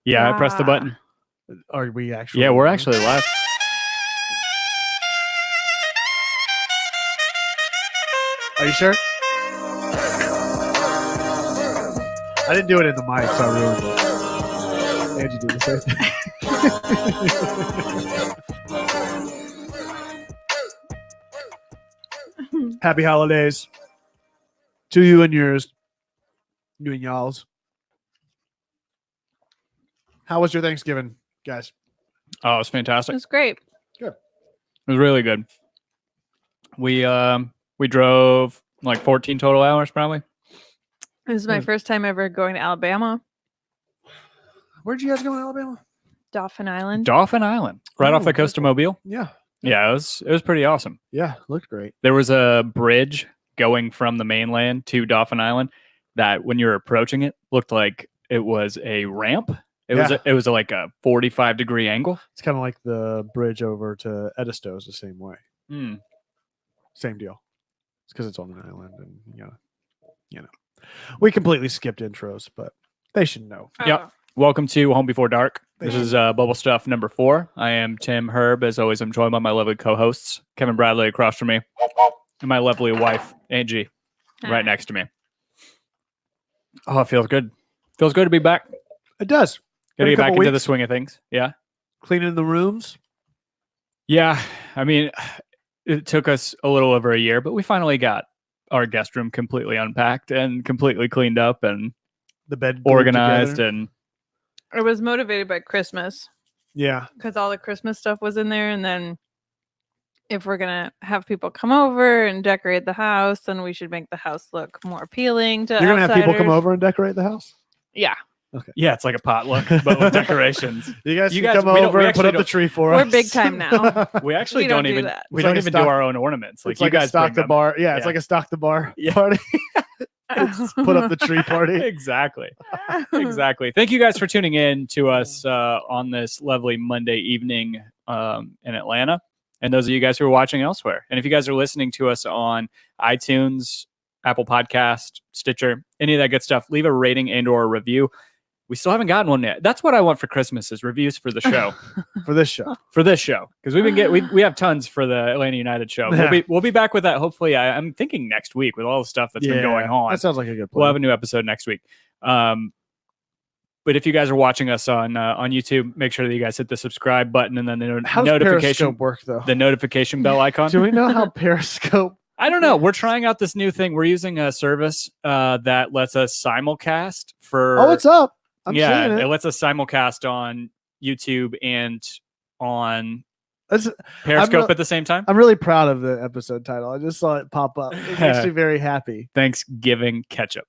Yeah, I pressed the button. Are we actually? Yeah, we're actually live. Are you sure? I didn't do it in the mic, so I ruined it. Angie did the same thing. Happy holidays to you and yours, you and y'all's. How was your Thanksgiving, guys? Oh, it was fantastic. It was great. Good. It was really good. We drove like 14 total hours, probably. This is my first time ever going to Alabama. Where'd you guys go in Alabama? Dauphin Island. Dauphin Island, right off the coast of Mobile. Yeah. Yeah, it was pretty awesome. Yeah, looked great. There was a bridge going from the mainland to Dauphin Island that, when you were approaching it, looked like it was a ramp. It was like a 45-degree angle. It's kind of like the bridge over to Edisto is the same way. Same deal. It's because it's on an island, and you know, we completely skipped intros, but they should know. Yep. Welcome to Home Before Dark. This is BubbleStuff number 4. I am Tim Herb. As always, I'm joined by my lovely co-hosts, Kevin Bradley across from me, and my lovely wife, Angie, right next to me. Oh, it feels good. Feels good to be back. It does. Gotta get back into the swing of things. Yeah. Cleaning the rooms. Yeah. I mean, it took us a little over a year, but we finally got our guest room completely unpacked and completely cleaned up and the bed organized. And I was motivated by Christmas. Yeah. Because all the Christmas stuff was in there. And then if we're going to have people come over and decorate the house, then we should make the house look more appealing to You're going to have people come over and decorate the house? Yeah. Okay. Yeah, it's like a potluck, but with decorations. You guys come over and put up the tree for us. We're big time now. We actually don't even do our own ornaments. Like, you guys stock the bar. Yeah, it's like a stock the bar party. Put up the tree party. Exactly. Thank you guys for tuning in to us on this lovely Monday evening in Atlanta. And those of you guys who are watching elsewhere. And if you guys are listening to us on iTunes, Apple Podcast, Stitcher, any of that good stuff, leave a rating and or a review. We still haven't gotten one yet. That's what I want for Christmas, is reviews for the show. For this show. Because we have tons for the Atlanta United show. We'll be back with that hopefully. I'm thinking next week with all the stuff that's been going on. That sounds like a good plan. We'll have a new episode next week. But if you guys are watching us on YouTube, make sure that you guys hit the subscribe button and then the notification work though. The notification bell icon. Do we know how Periscope? I don't know. We're trying out this new thing. We're using a service that lets us simulcast for. Oh, it's up. I'm seeing it. It lets us simulcast on YouTube and on Periscope at the same time. I'm really proud of the episode title. I just saw it pop up. It makes me very happy. Thanksgiving Ketchup.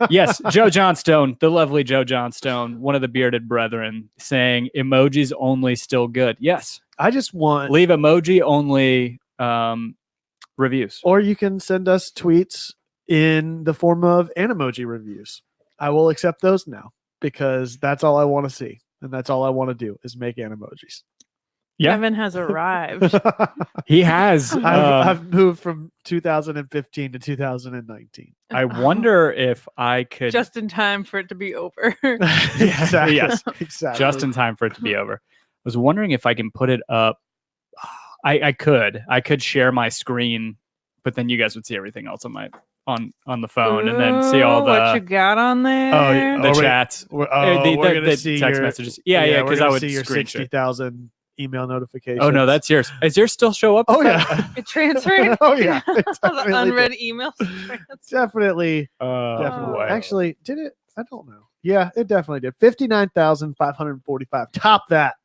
Yes, Joe Johnstone, the lovely Joe Johnstone, one of the bearded brethren, saying emojis only still good. Yes. I just want leave emoji only reviews. Or you can send us tweets in the form of Animoji reviews. I will accept those now because that's all I want to see. And that's all I want to do is make Animojis. Yeah. Kevin has arrived. He has. I've moved from 2015 to 2019. I wonder if I could. Just in time for it to be over. Exactly. Yes. Exactly. Just in time for it to be over. I was wondering if I can put it up. I could share my screen, but then you guys would see everything else on the phone. Ooh, and then see all the what you got on there. The chats. We're gonna see text messages. Yeah, because I would see your 60,000 email notifications. Oh no, that's yours. Does yours still show up? Oh yeah, it transferred. Oh yeah, the unread emails. Definitely. Actually, did it? I don't know. Yeah, it definitely did. 59,545. Top that.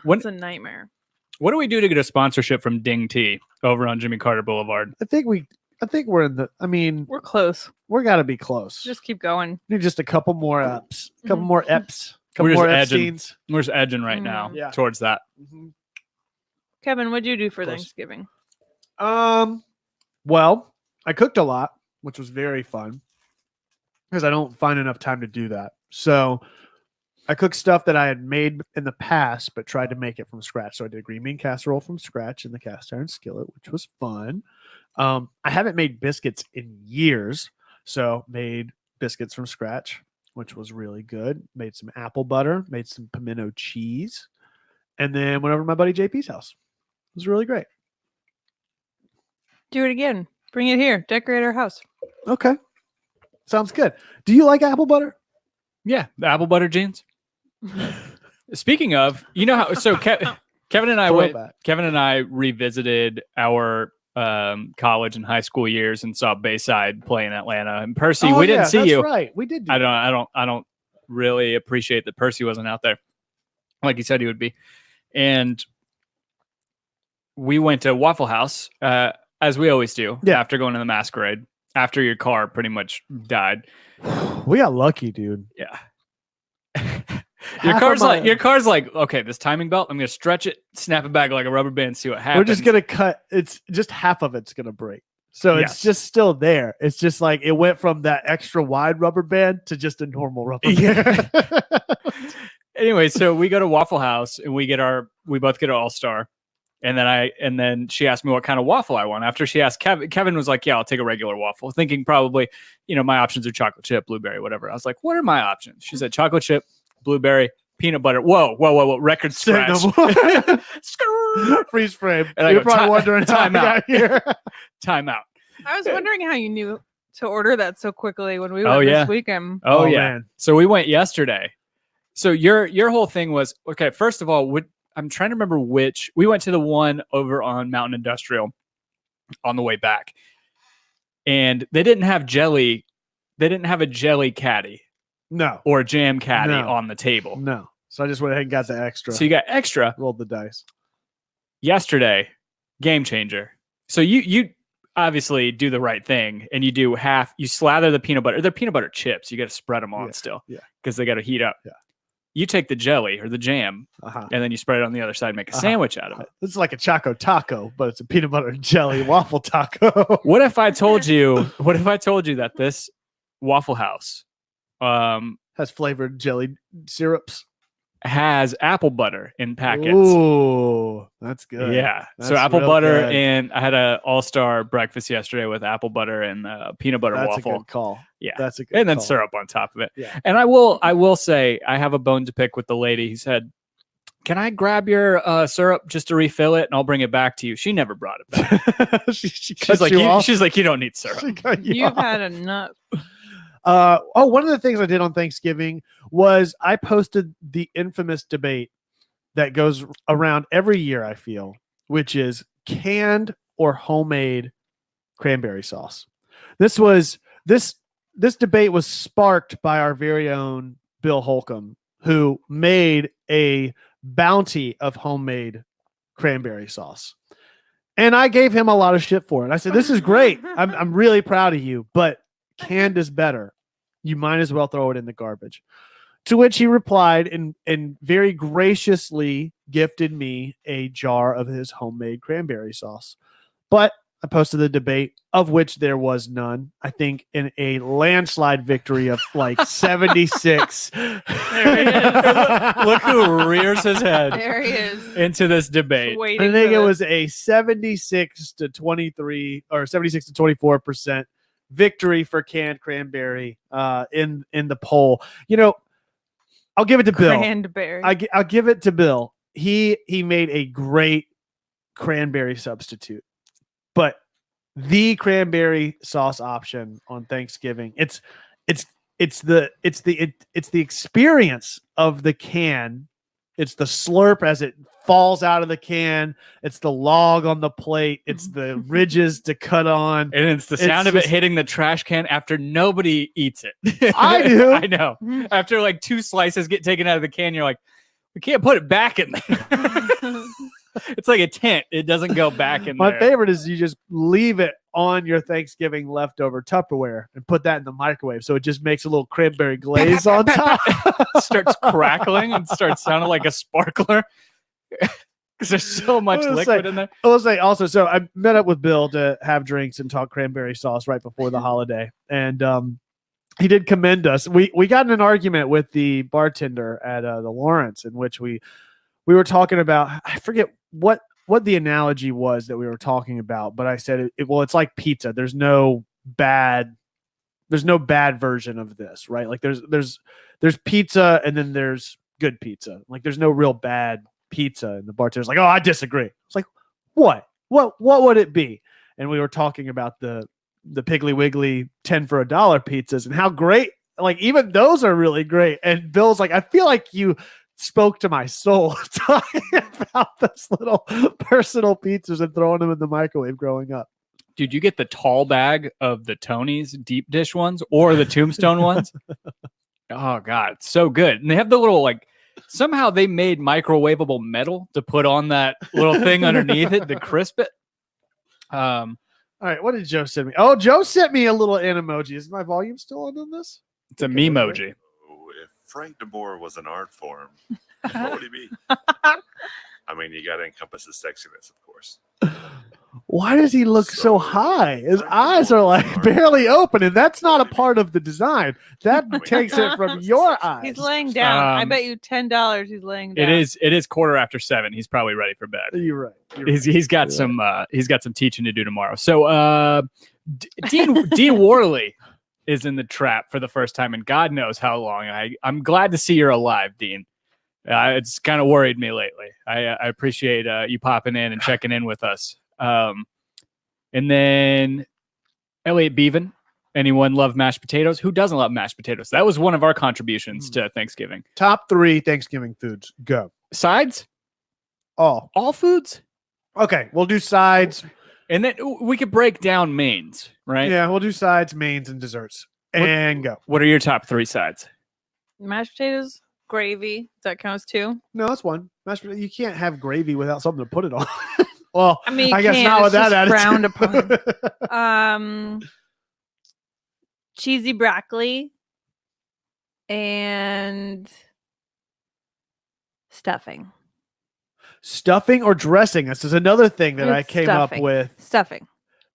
It's a nightmare. What do we do to get a sponsorship from Ding Tea over on Jimmy Carter Boulevard? I think we're in the. I mean, we're close. We got to be close. Just keep going. Need just a couple more ups. A couple more eps. We're just edging right now towards that. Kevin, what'd you do for Thanksgiving? Well, I cooked a lot, which was very fun because I don't find enough time to do that. So I cooked stuff that I had made in the past, but tried to make it from scratch. So I did a green bean casserole from scratch in the cast iron skillet, which was fun. I haven't made biscuits in years, so made biscuits from scratch. which was really good. Made some apple butter, made some pimento cheese, and then went over to my buddy JP's house. It was really great. Do it again. Bring it here. Decorate our house. Okay. Sounds good. Do you like apple butter? Yeah, the apple butter jeans. Speaking of, you know how so Kevin and I revisited our college and high school years and saw Bayside play in Atlanta. And Percy, we didn't see that's you. Right, we did. I don't really appreciate that Percy wasn't out there, like he said he would be. And we went to Waffle House, as we always do. Yeah. After going to the masquerade, after your car pretty much died. We got lucky, dude. Yeah. Your car's like, okay, this timing belt, I'm gonna stretch it, snap it back like a rubber band, see what happens. We're just gonna cut. It's just half of it's gonna break, so it's just still there. It's just like it went from that extra wide rubber band to just a normal rubber band. Anyway, so we go to Waffle House and we both get an All-Star, and then she asked me what kind of waffle I want. After she asked Kevin was like, yeah, I'll take a regular waffle, thinking probably, my options are chocolate chip, blueberry, whatever. I was like, what are my options? She said chocolate chip, blueberry, peanut butter. Whoa. Record scratch. Freeze frame. And You're probably wondering how I got here. Time out. I was wondering how you knew to order that so quickly when we went this weekend. Oh, yeah. Man. So we went yesterday. So your whole thing was, okay, first of all, I'm trying to remember which. We went to the one over on Mountain Industrial on the way back. And they didn't have jelly. They didn't have a jelly caddy. No. Or jam caddy on the table. No. So I just went ahead and got the extra. So you got extra. Rolled the dice. Yesterday, game changer. So you obviously do the right thing and you slather the peanut butter. They're peanut butter chips. You got to spread them on still. Yeah. Because they got to heat up. Yeah. You take the jelly or the jam and then you spread it on the other side and make a sandwich out of it. This is like a Choco Taco, but it's a peanut butter and jelly waffle taco. What if I told you that this Waffle House has flavored jelly syrups, has apple butter in packets? Ooh, that's good. Yeah. That's so apple butter good. and I had an all-star breakfast yesterday with apple butter and peanut butter That's waffle. a good call. Yeah. That's a good and then call. syrup on top of it. Yeah. And I will say I have a bone to pick with the lady. He said, can I grab your syrup just to refill it and I'll bring it back to you? She never brought it back. she's like, you don't need syrup. You've had enough. One of the things I did on Thanksgiving was I posted the infamous debate that goes around every year, I feel, which is canned or homemade cranberry sauce. This debate was sparked by our very own Bill Holcomb, who made a bounty of homemade cranberry sauce. And I gave him a lot of shit for it. I said, this is great. I'm really proud of you, but canned is better. You might as well throw it in the garbage. To which he replied and very graciously gifted me a jar of his homemade cranberry sauce. But I posted the debate, of which there was none. I think in a landslide victory of like 76. There he is. Look who rears his head. There he is. Into this debate. I think it was a 76 to 23 or 76 to 24% victory for canned cranberry in the poll. I'll give it to Bill. Cranberry. I'll give it to Bill. He made a great cranberry substitute. But the cranberry sauce option on Thanksgiving, it's the experience of the can. It's the slurp as it falls out of the can. It's the log on the plate. It's the ridges to cut on. And it's the sound of it hitting the trash can after nobody eats it. I do. I know. After like 2 slices get taken out of the can, you're like, we can't put it back in there. It's like a tent. It doesn't go back in there. My favorite is you just leave it on your Thanksgiving leftover Tupperware and put that in the microwave. So it just makes a little cranberry glaze on top. Starts crackling and starts sounding like a sparkler. Because there's so much liquid in there. I will say also, so I met up with Bill to have drinks and talk cranberry sauce right before the holiday. And he did commend us. We got in an argument with the bartender at the Lawrence, in which we were talking about, I forget what the analogy was that we were talking about, but I said, it's like pizza. There's no bad There's no bad version of this, right? Like there's pizza and then there's good pizza. Like there's no real bad pizza. And the bartender's like, oh, I disagree. It's like, what would it be? And we were talking about the Piggly Wiggly 10 for $1 pizzas and how great, like even those are really great. And Bill's like, I feel like you spoke to my soul talking about those little personal pizzas and throwing them in the microwave growing up. Dude, you get the tall bag of the Tony's deep dish ones or the Tombstone ones. Oh God, it's so good. And they have the little like, somehow they made microwavable metal to put on that little thing underneath it to crisp it. All right, what did Joe send me? Oh, Joe sent me a little emoji. Is my volume still on this? It's a memoji. Oh, if Frank DeBoer was an art form, what would he be? I mean, you got to encompass his sexiness, of course. Why does he look so high? His eyes are like barely open, and that's not a part of the design. That takes it from your eyes. He's laying down. I bet you $10 he's laying down. It is 7:15. He's probably ready for bed. You're right. He's got some teaching to do tomorrow. So Dean Worley is in the trap for the first time in God knows how long. I'm glad to see you're alive, Dean. It's kind of worried me lately. I appreciate you popping in and checking in with us. And then Elliot Beaven. Anyone love mashed potatoes? Who doesn't love mashed potatoes? That was one of our contributions to Thanksgiving. Top 3 Thanksgiving foods. Go. Sides? All foods? Okay, we'll do sides. And then we could break down mains, right? Yeah, we'll do sides, mains, and desserts. And go. What are your top 3 sides? Mashed potatoes, gravy. That counts too. No, that's one. Mashed potato. You can't have gravy without something to put it on. Well, I mean, I guess not with that attitude. Frowned upon. Cheesy broccoli and stuffing. Stuffing or dressing? This is another thing that I came up with. Stuffing.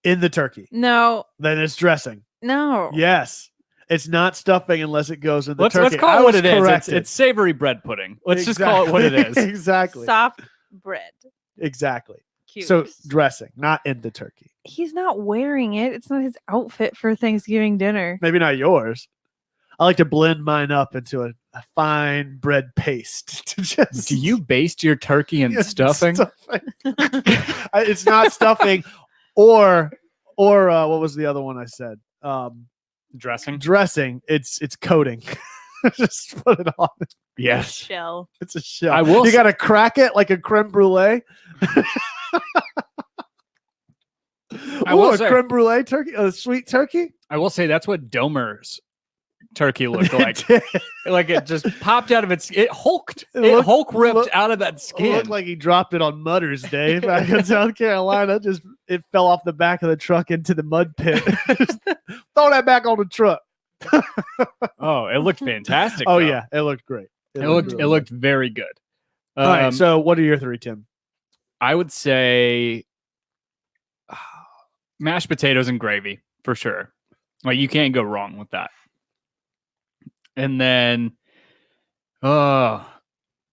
In the turkey. No. Then it's dressing. No. Yes. It's not stuffing unless it goes in the turkey. Let's call it what it is. It's savory bread pudding. Let's just call it what it is. Exactly. Soft bread. Exactly. Cute. So dressing, not in the turkey. He's not wearing it. It's not his outfit for Thanksgiving dinner. Maybe not yours. I like to blend mine up into a fine bread paste. Do you baste your turkey in stuffing? It's not stuffing, or what was the other one I said? Dressing. Dressing. It's coating. Just put it on. Yes. Shell. It's a shell. I will. You got to crack it like a creme brulee. I will a say, creme brulee turkey, a sweet turkey. I will say that's what Domer's turkey looked like. Like it just popped out of it hulked. Hulk ripped out of that skin. It looked like he dropped it on Mother's Day back in South Carolina. It fell off the back of the truck into the mud pit. Just throw that back on the truck. Oh, it looked fantastic. Oh though. yeah, it looked great. It looked very good. All right, so what are your 3, Tim? I would say mashed potatoes and gravy for sure. Like you can't go wrong with that. And then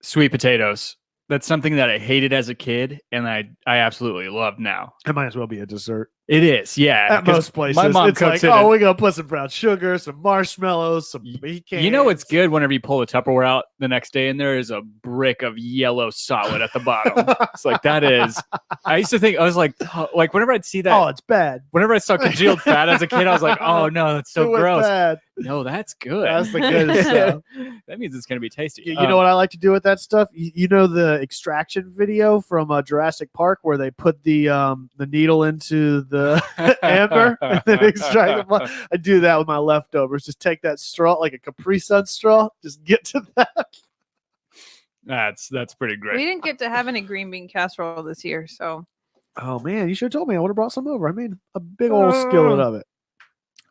sweet potatoes. That's something that I hated as a kid and I absolutely love now. It might as well be a dessert. It is, yeah. At most places, my mom it's cooks like, it. we're gonna put some brown sugar, some marshmallows, some pecans. You know it's good whenever you pull the Tupperware out the next day and there is a brick of yellow solid at the bottom. It's like that is. I used to think I was like whenever I'd see that. Oh, it's bad. Whenever I saw congealed fat as a kid, I was like, oh no, that's so gross. Bad. No, that's good. That's the good stuff. That means it's gonna be tasty. You know what I like to do with that stuff? You know the extraction video from Jurassic Park where they put the needle into the amber and then extract the blood? I do that with my leftovers. Just take that straw, like a Capri Sun straw, just get to that. That's pretty great. We didn't get to have any green bean casserole this year, so. Oh man, you should have told me. I would have brought some over. I made a big old skillet of it.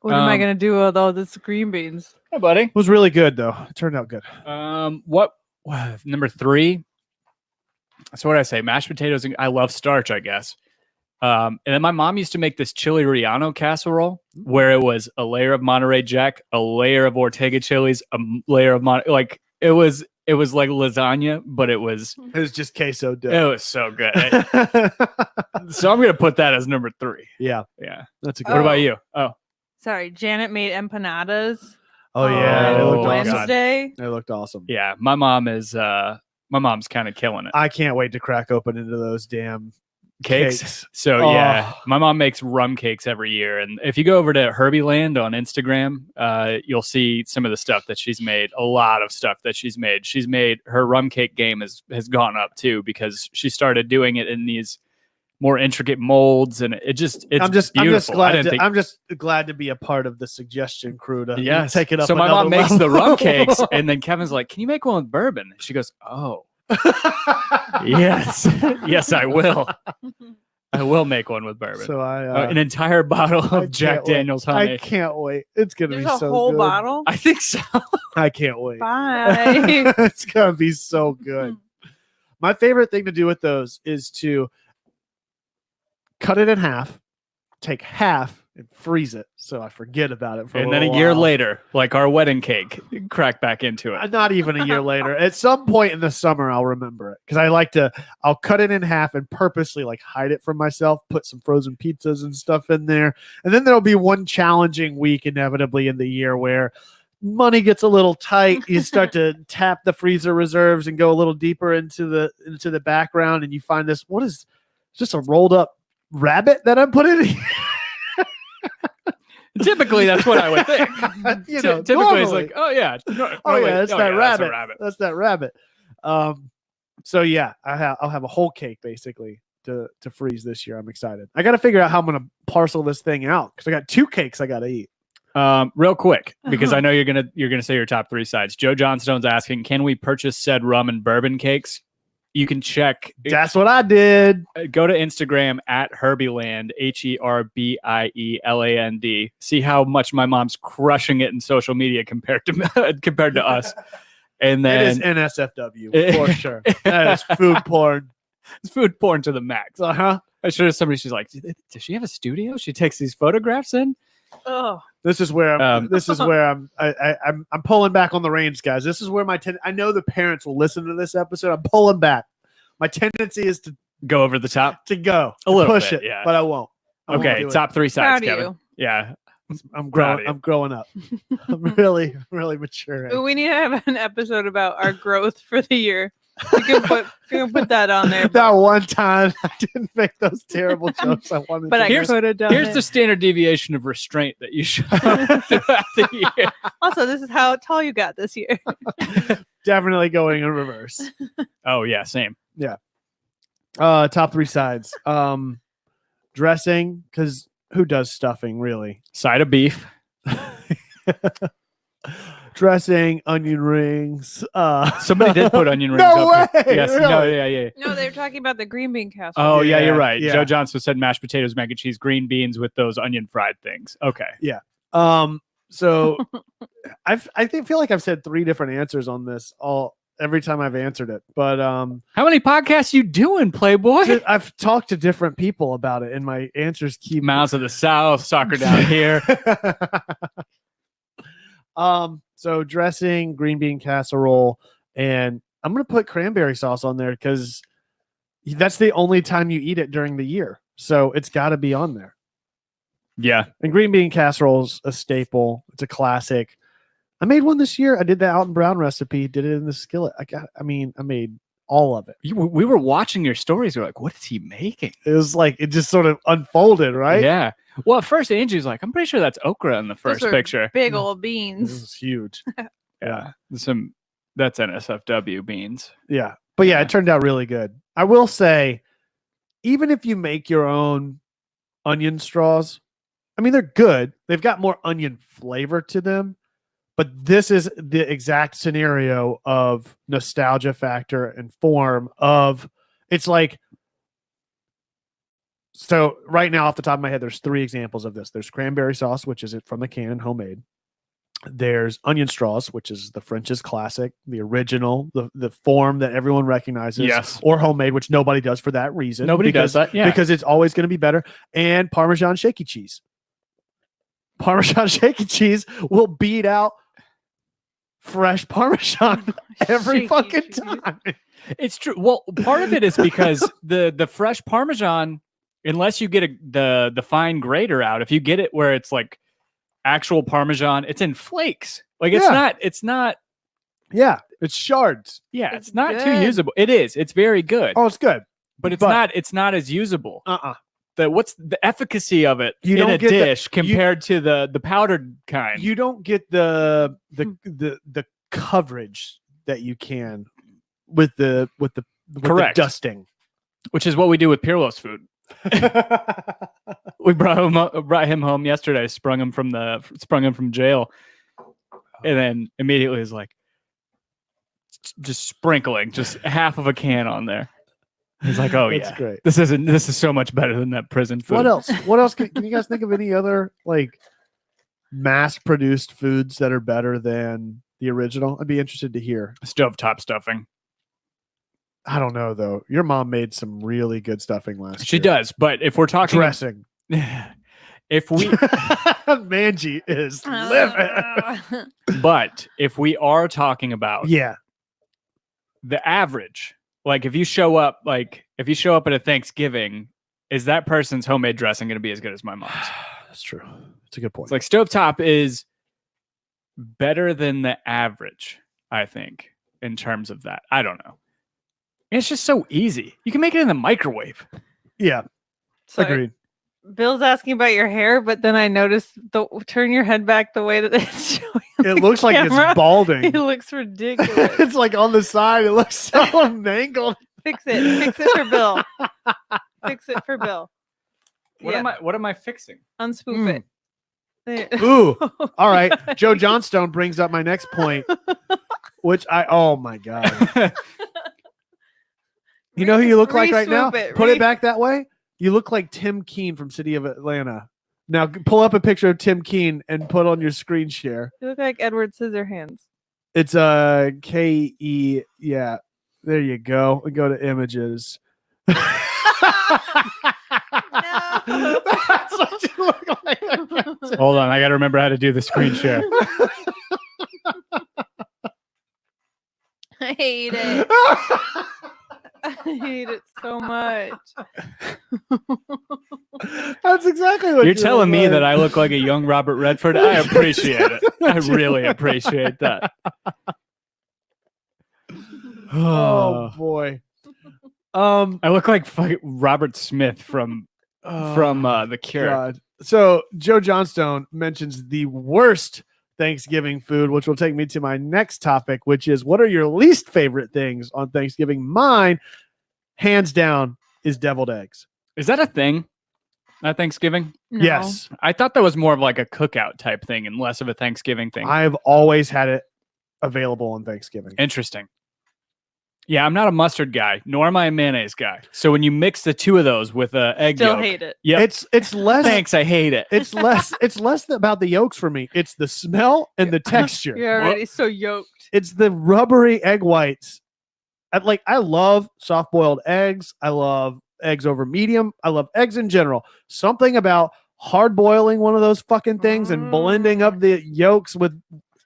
What am I gonna do with all this green beans? Hey, buddy. It was really good though. It turned out good. What number 3? So what did I say? Mashed potatoes. I love starch, I guess. And then my mom used to make this chili relleno casserole where it was a layer of Monterey Jack, a layer of Ortega chilies, a layer of like it was like lasagna, but it was just queso dough. It was so good. So I'm gonna put that as number 3. Yeah, Yeah. that's a good. What about you? Oh, Sorry, Janet made empanadas. Oh yeah, they Oh, looked awesome. Wednesday. They looked awesome. Yeah, my mom's kind of killing it. I can't wait to crack open into those damn cakes. So yeah, Oh. my mom makes rum cakes every year, and if you go over to Herbie Land on Instagram, you'll see some of the stuff that she's made. A lot of stuff that she's made. She's made her rum cake game has gone up too because she started doing it in these more intricate molds, and it's I'm just beautiful. I'm just glad to be a part of the suggestion crew to Yes. take it up. So my another mom makes the level. rum cakes, and then Kevin's like, "Can you make one with bourbon?" She goes, "Oh, yes, yes, I will. I will make one with bourbon." So I An entire bottle I of Jack can't wait. Daniel's honey. I can't wait. It's gonna There's be a so whole good. bottle. I think so. I can't wait. Bye. It's gonna be so good. My favorite thing to do with those is to cut it in half, take half and freeze it so I forget about it for And a then a little year while. later, like our wedding cake, crack back into it. Not even a year later. At some point in the summer, I'll remember it because I'll cut it in half and purposely like hide it from myself, put some frozen pizzas and stuff in there. And then there'll be one challenging week inevitably in the year where money gets a little tight. You start to tap the freezer reserves and go a little deeper into the background. And you find this, what is just a rolled up rabbit that I'm putting in here? Typically, that's what I would think. Typically, normally. it's like, oh yeah, That's that that's rabbit. a rabbit. That's that rabbit. So yeah, I'll have a whole cake basically to freeze this year. I'm excited. I got to figure out how I'm gonna parcel this thing out because I got 2 cakes I got to eat. Real quick, because I know you're gonna say your top 3 sides. Joe Johnstone's asking, can we purchase said rum and bourbon cakes? You can check. That's what I did. Go to Instagram at Herbieland, HERBIELAND. See how much my mom's crushing it in social media compared to us. And It is then NSFW for sure. That is food porn. it's food porn to the max. Uh-huh. I sure somebody. She's like, does she have a studio? She takes these photographs in. Oh, This is where I'm pulling back on the reins, guys. This is where I know the parents will listen to this episode. I'm pulling back. My tendency is to Go over the top. go A little push bit, it, yeah. but I won't. I won't Okay, do it. top 3 sides, proud of Kevin. you. Yeah, I'm proud of growing. you. I'm growing up. I'm really maturing. We need to have an episode about our growth for the year. We can put that on there. That one time I didn't make those terrible jokes I wanted But to. I Here's- could have done here's it. the standard deviation of restraint that you should throughout the year. Also, this is how tall you got this year. Definitely going in reverse. Oh yeah, same. Top 3 sides. Dressing, because who does stuffing really? Side of beef. Dressing, onion rings. Somebody did put onion rings No up here. way, Yes. really? No. Yeah. No, they were talking about the green bean casserole. Oh yeah, you're Yeah, right. yeah. Joe Johnson said mashed potatoes, mac and cheese, green beans with those onion fried things. Okay. So I feel like I've said 3 different answers on this every time I've answered it, but How many podcasts you doing, Playboy? I've talked to different people about it, and my answers keep Mounds of the South, soccer down here. So dressing, green bean casserole, and I'm gonna put cranberry sauce on there because that's the only time you eat it during the year. So it's got to be on there. Yeah. And green bean casserole's a staple. It's a classic. I made one this year. I did the Alton Brown recipe. Did it in the skillet. I made all of it. We were watching your stories. We're like, what is he making? It was like it just sort of unfolded, right? Yeah. Well, at first, Angie's like, I'm pretty sure that's okra in the first Those are picture. Big old It beans. was huge. Yeah. That's NSFW beans. Yeah. But yeah, it turned out really good. I will say, even if you make your own onion straws, I mean, they're good. They've got more onion flavor to them. But this is the exact scenario of nostalgia factor and form of it's like. So right now, off the top of my head, there's 3 examples of this. There's cranberry sauce, which is from the can, homemade. There's onion straws, which is the French's classic, the original, the form that everyone recognizes, Yes. or homemade, which nobody does for that reason. Nobody does that. Yeah. because it's always going to be better. And Parmesan shaky cheese. Parmesan shaky cheese will beat out fresh Parmesan every Shaky fucking cheese. time. It's true. Well, part of it is because the fresh Parmesan, unless you get the fine grater out, if you get it where it's like actual Parmesan. It's in flakes. Like Yeah. it's not. Yeah, it's shards. Yeah, It's it's not too good. usable. It is. It's very good. Oh, it's good. But it's not as usable. What's the efficacy of it You in don't a get the- dish compared to the powdered kind? You don't get the coverage that you can with the Correct. dusting. Which is what we do with Pirlo's food. We brought him home yesterday, sprung him from jail, and then immediately was like just sprinkling just half of a can on there. He's like, "Oh That's yeah, great. This is so much better than that prison food." What else? What else? Can you guys think of any other like mass-produced foods that are better than the original? I'd be interested to hear. Stovetop stuffing. I don't know though. Your mom made some really good stuffing last She year. does, but if we're talking Dressing. if we Mangy is living. but if we are talking about Yeah. the average, like if you show up at a Thanksgiving, is that person's homemade dressing going to be as good as my mom's? That's true. That's a good point. It's like stovetop is better than the average, I think, in terms of that. I don't know. It's just so easy. You can make it in the microwave. Yeah. Sorry. Agreed. Bill's asking about your hair, but then I noticed turn your head back the way that it's showing. It looks like camera. it's balding. It looks ridiculous. It's like on the side. It looks so mangled. Fix it for Bill. Fix it for Bill. What am I fixing? Unspoof it. There. Ooh. All right. Joe Johnstone brings up my next point, which oh my God. You know who you look like right now? Put it back that way. You look like Tim Keene from City of Atlanta. Now pull up a picture of Tim Keene and put on your screen share. You look like Edward Scissorhands. It's K-E. Yeah. There you go. We go to images. No. That's what you look like. Hold on, I got to remember how to do the screen share. I hate it. I hate it so much. That's exactly what You're telling me that I I look like a young Robert Redford. I appreciate it. I really appreciate that. Oh boy. I look like fucking Robert Smith from The Cure. God. So Joe Johnstone mentions the worst Thanksgiving food, which will take me to my next topic, which is what are your least favorite things on Thanksgiving? Mine, hands down, is deviled eggs. Is that a thing at Thanksgiving? No. Yes. I thought that was more of like a cookout type thing and less of a Thanksgiving thing. I've always had it available on Thanksgiving. Interesting. Yeah, I'm not a mustard guy, nor am I a mayonnaise guy. So when you mix the two of those with egg Still yolk, hate it. yeah, It's less thanks, I hate it. it's less about the yolks for me. It's the smell and the texture. You're already so yoked. It's the rubbery egg whites. I love soft-boiled eggs. I love eggs over medium. I love eggs in general. Something about hard boiling one of those fucking things and blending up the yolks with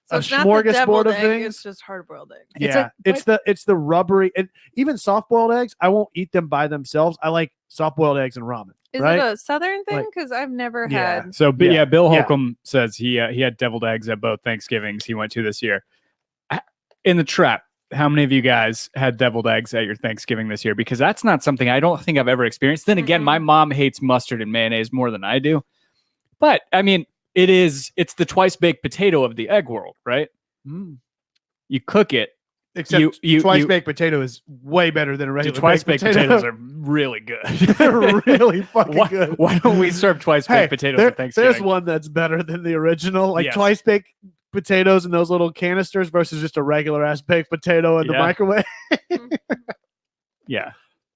So a it's not the smorgasbord deviled of egg, things. It's just hard-boiled egg. Yeah, it's the rubbery, and even soft-boiled eggs. I won't eat them by themselves. I like soft-boiled eggs and ramen. Is right? it a southern thing? Like- Because I've never Yeah. had. So, Yeah. Bill Yeah. Holcomb says he had deviled eggs at both Thanksgivings he went to this year. In the trap, how many of you guys had deviled eggs at your Thanksgiving this year? Because that's not something I don't think I've ever experienced. Then again, my mom hates mustard and mayonnaise more than I do. But I mean, it's the twice baked potato of the egg world, right? Mm. You cook it. Except you- twice baked potato is way better than a The regular twice baked potatoes potato. are really good. They're really fucking why, good. why don't we serve twice baked potatoes at Thanksgiving? There's one that's better than the original, like Yes. twice baked potatoes in those little canisters versus just a regular ass baked potato in the Yeah. microwave Yeah.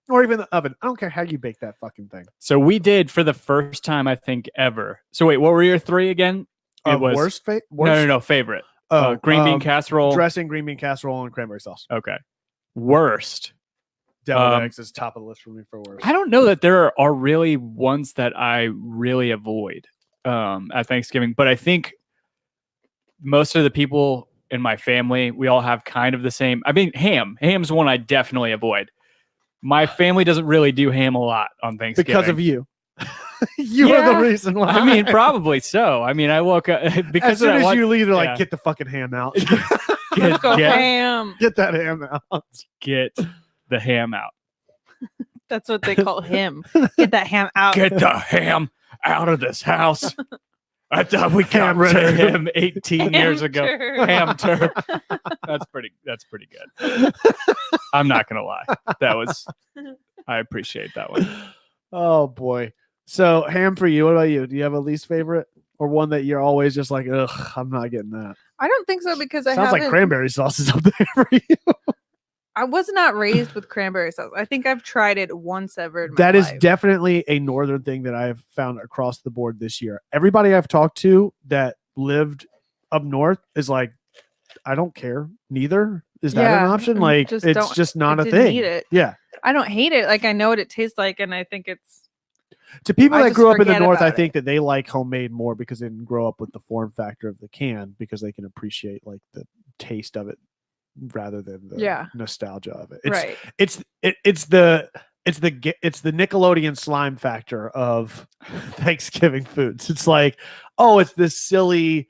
or even the oven. I don't care how you bake that fucking thing. So we did for the first time, I think, ever. So wait, what were your three again? Worst. No, favorite. Oh, Green bean casserole. dressing, green bean casserole, and cranberry sauce. Okay. Worst. Deviled eggs is top of the list for me for worst. I don't know that there are really ones that I really avoid at Thanksgiving, but I think most of the people in my family, we all have kind of the same. I mean, ham. Ham's one I definitely avoid. My family doesn't really do ham a lot on Thanksgiving. Because of you. You are the reason why. I mean, probably so. I mean, I woke up because as soon of that as one, you leave, they're like, yeah. get the fucking ham out. Let's go get, ham. Get that ham out. get the ham out. That's what they call him. Get that ham out. Get the ham out of this house. I thought we got Ham rid of turd. him 18 years ago. turd. Ham turd. That's pretty good. I'm not gonna lie. I appreciate that one. Oh boy. So ham for you. What about you? Do you have a least favorite or one that you're always just like, ugh, I'm not getting that? I don't think so because I Sounds haven't. like cranberry sauce is up there for you. I was not raised with cranberry sauce. I think I've tried it once ever in my That is life. definitely a northern thing that I have found across the board this year. Everybody I've talked to that lived up north is like, I don't care. Neither. Is that an Yeah, option? mm, Like, just it's don't- just not I a didn't thing. eat it. Yeah. I don't hate it. Like I know what it tastes like, and I think it's To people I that just grew up in the forget north, I about think that they like homemade more because they didn't grow up with the form factor of the can because they can appreciate like the taste of it rather than the nostalgia of it. It's right. it's the Nickelodeon slime factor of Thanksgiving foods. It's like, oh, it's this silly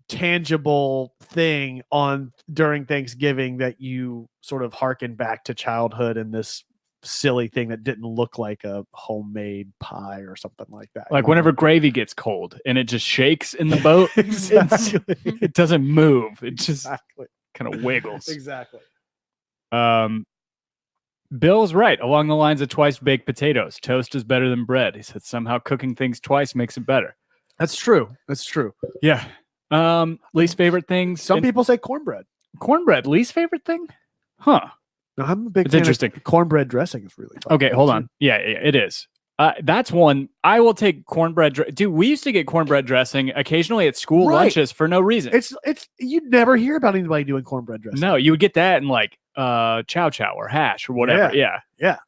tangible thing on during Thanksgiving that you sort of harken back to childhood and this silly thing that didn't look like a homemade pie or something like that. Like whenever gravy gets cold and it just shakes in the boat, Exactly. it doesn't move. It just Exactly. kind of wiggles. Exactly. Bill's right along the lines of twice baked potatoes. Toast is better than bread. He said somehow cooking things twice makes it better. That's true. That's true. Yeah. Least favorite things. Some people say cornbread. Cornbread. Least favorite thing? Huh. No, I'm a big It's fan interesting. of cornbread dressing is really fun. Okay, hold on. Yeah, it is. That's one. I will take cornbread. Dude, we used to get cornbread dressing occasionally at school Right. lunches for no reason. It's you'd never hear about anybody doing cornbread dressing. No, you would get that in like chow chow or hash or whatever. Yeah. Yeah.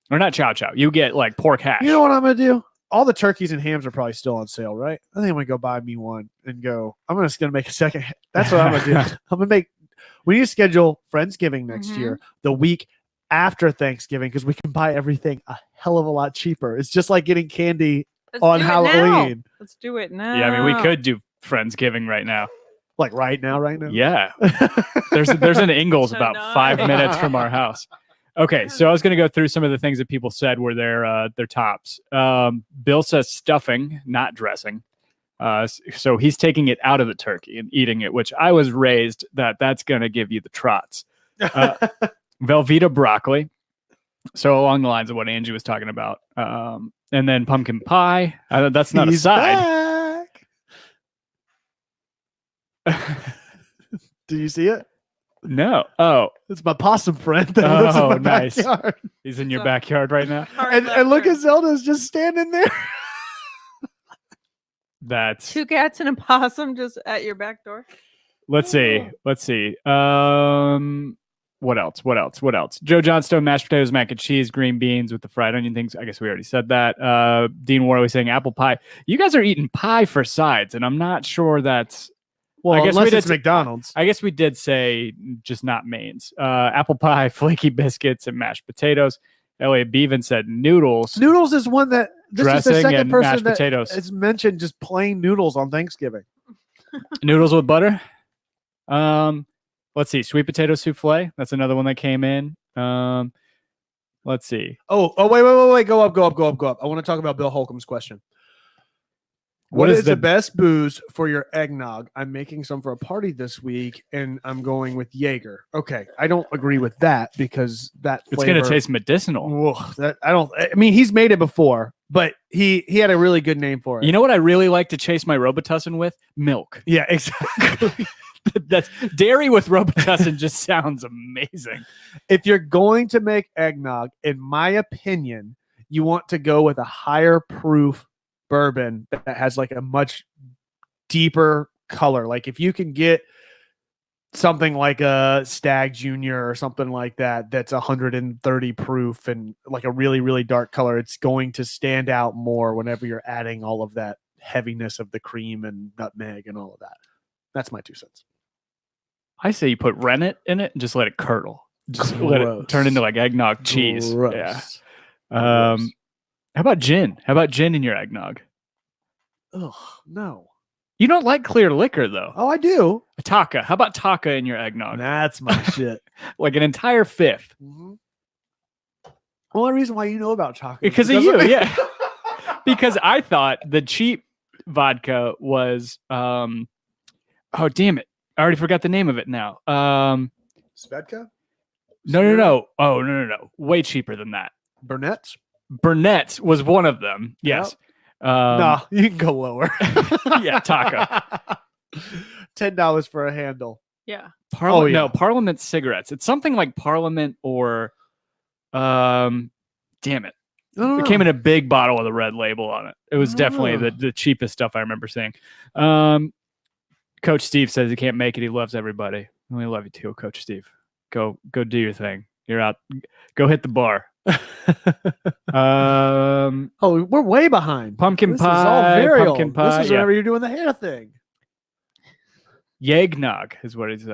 Or not chow chow. You get like pork hash. You know what I'm gonna do? All the turkeys and hams are probably still on sale, right? I think I'm gonna go buy me one and go. I'm just gonna make a second. That's what I'm gonna do. I'm gonna make. We need to schedule Friendsgiving next year, the week after Thanksgiving, because we can buy everything a hell of a lot cheaper. It's just like getting candy Let's on do it Halloween. now. Let's do it now. Yeah, I mean, we could do Friendsgiving right now. Like right now. Yeah. There's an Ingles about 5 minutes from our house. Okay, so I was going to go through some of the things that people said were their tops. Bill says stuffing, not dressing. So he's taking it out of the turkey and eating it, which I was raised that's going to give you the trots. Velveeta broccoli. So along the lines of what Angie was talking about. And then pumpkin pie. That's not He's a side. back. Do you see it? No. Oh, It's my possum friend that lives in Oh, my nice. backyard. he's in your So- backyard right now. Hard And look left at Zelda's just standing there. That's two cats and a possum just at your back door. Let's see. What else? Joe Johnstone, mashed potatoes, mac and cheese, green beans with the fried onion things. I guess we already said that. Dean Warley saying apple pie. You guys are eating pie for sides, and I'm not sure that's. Well, I guess we unless did it's McDonald's. I guess we did say just not mains. Apple pie, flaky biscuits, and mashed potatoes. Elliot Bevan said noodles, Noodles is one that this is the dressing, second and person mashed that potatoes. has mentioned just plain noodles on Thanksgiving. Noodles with butter. Let's see. Sweet potato souffle. That's another one that came in. Let's see. Oh, wait. Go up. I want to talk about Bill Holcomb's question. What is the best booze for your eggnog? I'm making some for a party this week, and I'm going with Jaeger. Okay, I don't agree with that because that It's flavor, gonna taste medicinal. Ugh, I mean, he's made it before, but he had a really good name for it. You know what I really like to chase my Robitussin with? Milk. Yeah, exactly. That's dairy with Robitussin just sounds amazing. If you're going to make eggnog, in my opinion, you want to go with a higher proof bourbon that has like a much deeper color. Like if you can get something like a Stag Junior or something like that, that's 130 proof and like a really, really dark color, it's going to stand out more whenever you're adding all of that heaviness of the cream and nutmeg and all of that. That's my 2 cents. I say you put rennet in it and just let it curdle. Just let it Gross. turn into like eggnog cheese. Gross. Yeah. Gross. How about gin? How about gin in your eggnog? Ugh, no. You don't like clear liquor though. Oh, I do. Taka. How about taka in your eggnog? That's my shit. Like an entire fifth. Mm-hmm. Only reason why you know about chocolate Because of you, yeah. Because I thought the cheap vodka was oh damn it. I already forgot the name of it now. Svedka? No. Oh, no. Way cheaper than that. Burnett's? Burnett's was one of them. Yes. No, you can go lower. Yeah, Taka. $10 for a handle. Yeah. No, Parliament cigarettes. It's something like Parliament or damn it. It came in a big bottle with a red label on it. It was definitely the cheapest stuff I remember seeing. Coach Steve says he can't make it. He loves everybody. We love you too, Coach Steve. Go do your thing. You're out. Go hit the bar. We're way behind. Pumpkin This pie. is all very pumpkin old. pie. This is whenever you're doing the hair thing. Yegnog is what it's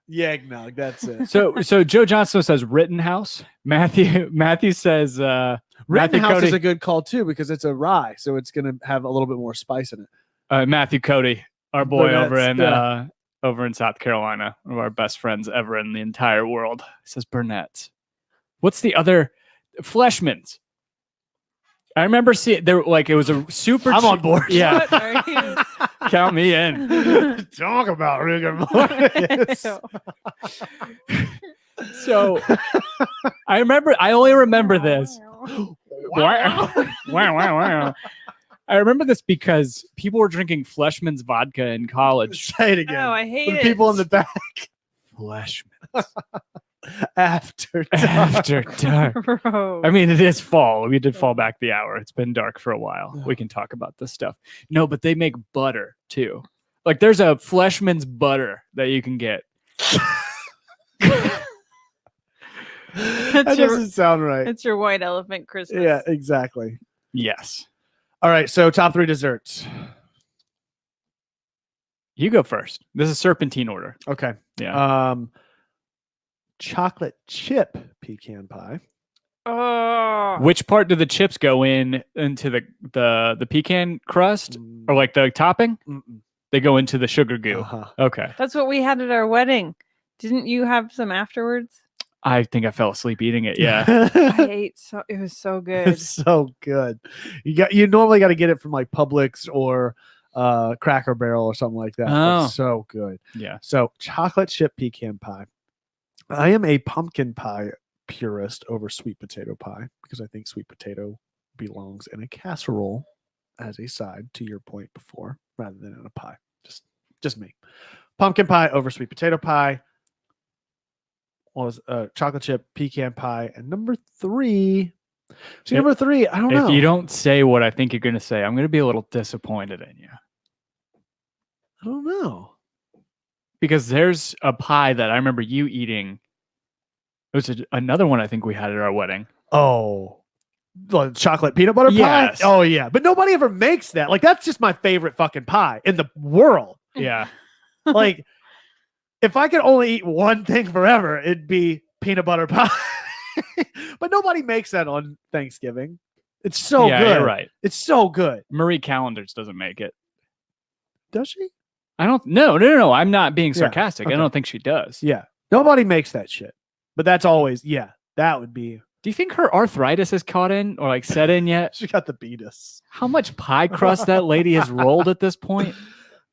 Yegnog, that's it. So Joe Johnson says Rittenhouse. Matthew says Rittenhouse Cody. is a good call too because it's a rye, so it's going to have a little bit more spice in it. Matthew Cody, our boy Burnett's, over in South Carolina, one of our best friends ever in the entire world. He says Burnett's. What's the other? Fleshman's. I remember seeing there like it was a super. I'm on board. Yeah, What are you? count me in. Talk about rigor mortis. So I only remember this. Wow. I remember this because people were drinking Fleshman's vodka in college. Say it again. Oh, I hate The it. people in the back. Fleshman. After dark. Gross. I mean, it is fall. We did fall back the hour. It's been dark for a while. We can talk about this stuff. No, but they make butter too. Like there's a Fleshman's butter that you can get. That doesn't sound right. It's your white elephant Christmas. Yeah, exactly. Yes. All right, so top 3 desserts. You go first. This is serpentine order. Okay. Yeah. Chocolate chip pecan pie. Oh. Which part do the chips go into the pecan crust or like the topping? Mm-mm. They go into the sugar goo. Uh-huh. Okay. That's what we had at our wedding. Didn't you have some afterwards? I think I fell asleep eating it. Yeah. I ate it was so good. It's so good. You normally got to get it from like Publix or Cracker Barrel or something like that. Oh. It's so good. Yeah. So chocolate chip pecan pie. I am a pumpkin pie purist over sweet potato pie because I think sweet potato belongs in a casserole as a side, to your point before, rather than in a pie. Just me. Pumpkin pie over sweet potato pie was chocolate chip pecan pie. And number 3. See, number 3, I don't know. If you don't say what I think you're going to say, I'm going to be a little disappointed in you. I don't know. Because there's a pie that I remember you eating. It was another one I think we had at our wedding. Oh, the chocolate peanut butter pie? Yes. Oh, yeah. But nobody ever makes that. Like, that's just my favorite fucking pie in the world. Yeah. Like, if I could only eat one thing forever, it'd be peanut butter pie. But nobody makes that on Thanksgiving. It's so yeah, good. You're right. It's so good. Marie Callender's doesn't make it. Does she? I don't. No. I'm not being sarcastic. okay. I don't think she does. Yeah. Nobody makes that shit. But that's always, that would be. Do you think her arthritis has caught in or like set in yet? She got the beatus. How much pie crust that lady has rolled at this point?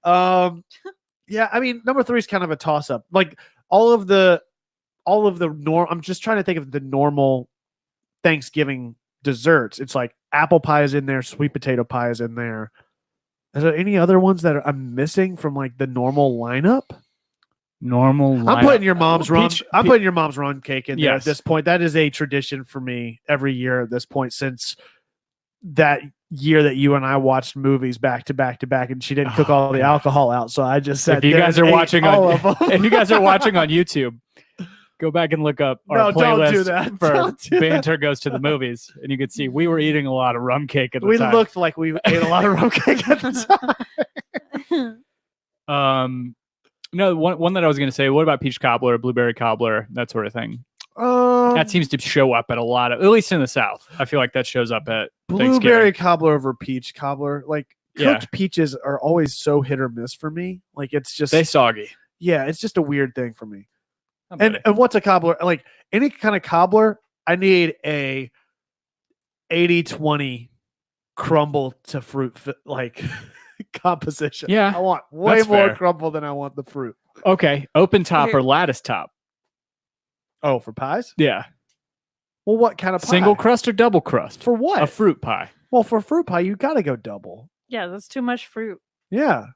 Yeah, I mean, number 3 is kind of a toss up. Like all of the I'm just trying to think of the normal Thanksgiving desserts. It's like apple pie is in there, sweet potato pie is in there. Is there any other ones that I'm missing from like the normal lineup? I'm putting your mom's I'm putting your mom's run cake in there at this point. That is a tradition for me every year at this point since that year that you and I watched movies back to back to back, and she didn't cook all the alcohol out. So I just said, if you guys are watching if you guys are watching on YouTube, go back and look up our playlist don't do that. for Banter Goes to the Movies, and you can see we were eating a lot of rum cake at the time. We looked like we ate a lot of rum cake at the time. No, one that I was going to say, what about peach cobbler, blueberry cobbler, that sort of thing? That seems to show up at a lot of, at least in the South. I feel like that shows up at blueberry Thanksgiving. cobbler over peach cobbler. Like Yeah. cooked peaches are always so hit or miss for me. Like it's just They soggy. yeah, it's just a weird thing for me. Oh, And buddy. and what's a cobbler? Like any kind of cobbler, I need a 80-20 crumble to fruit like composition. Yeah, I want way that's more fair. crumble than I want the fruit. Okay, open top Here. or lattice top? Oh, for pies? Yeah. Well, what kind of pie? Single crust or double crust? For what? A fruit pie. Well, for fruit pie, you got to go double. Yeah, that's too much fruit. Yeah.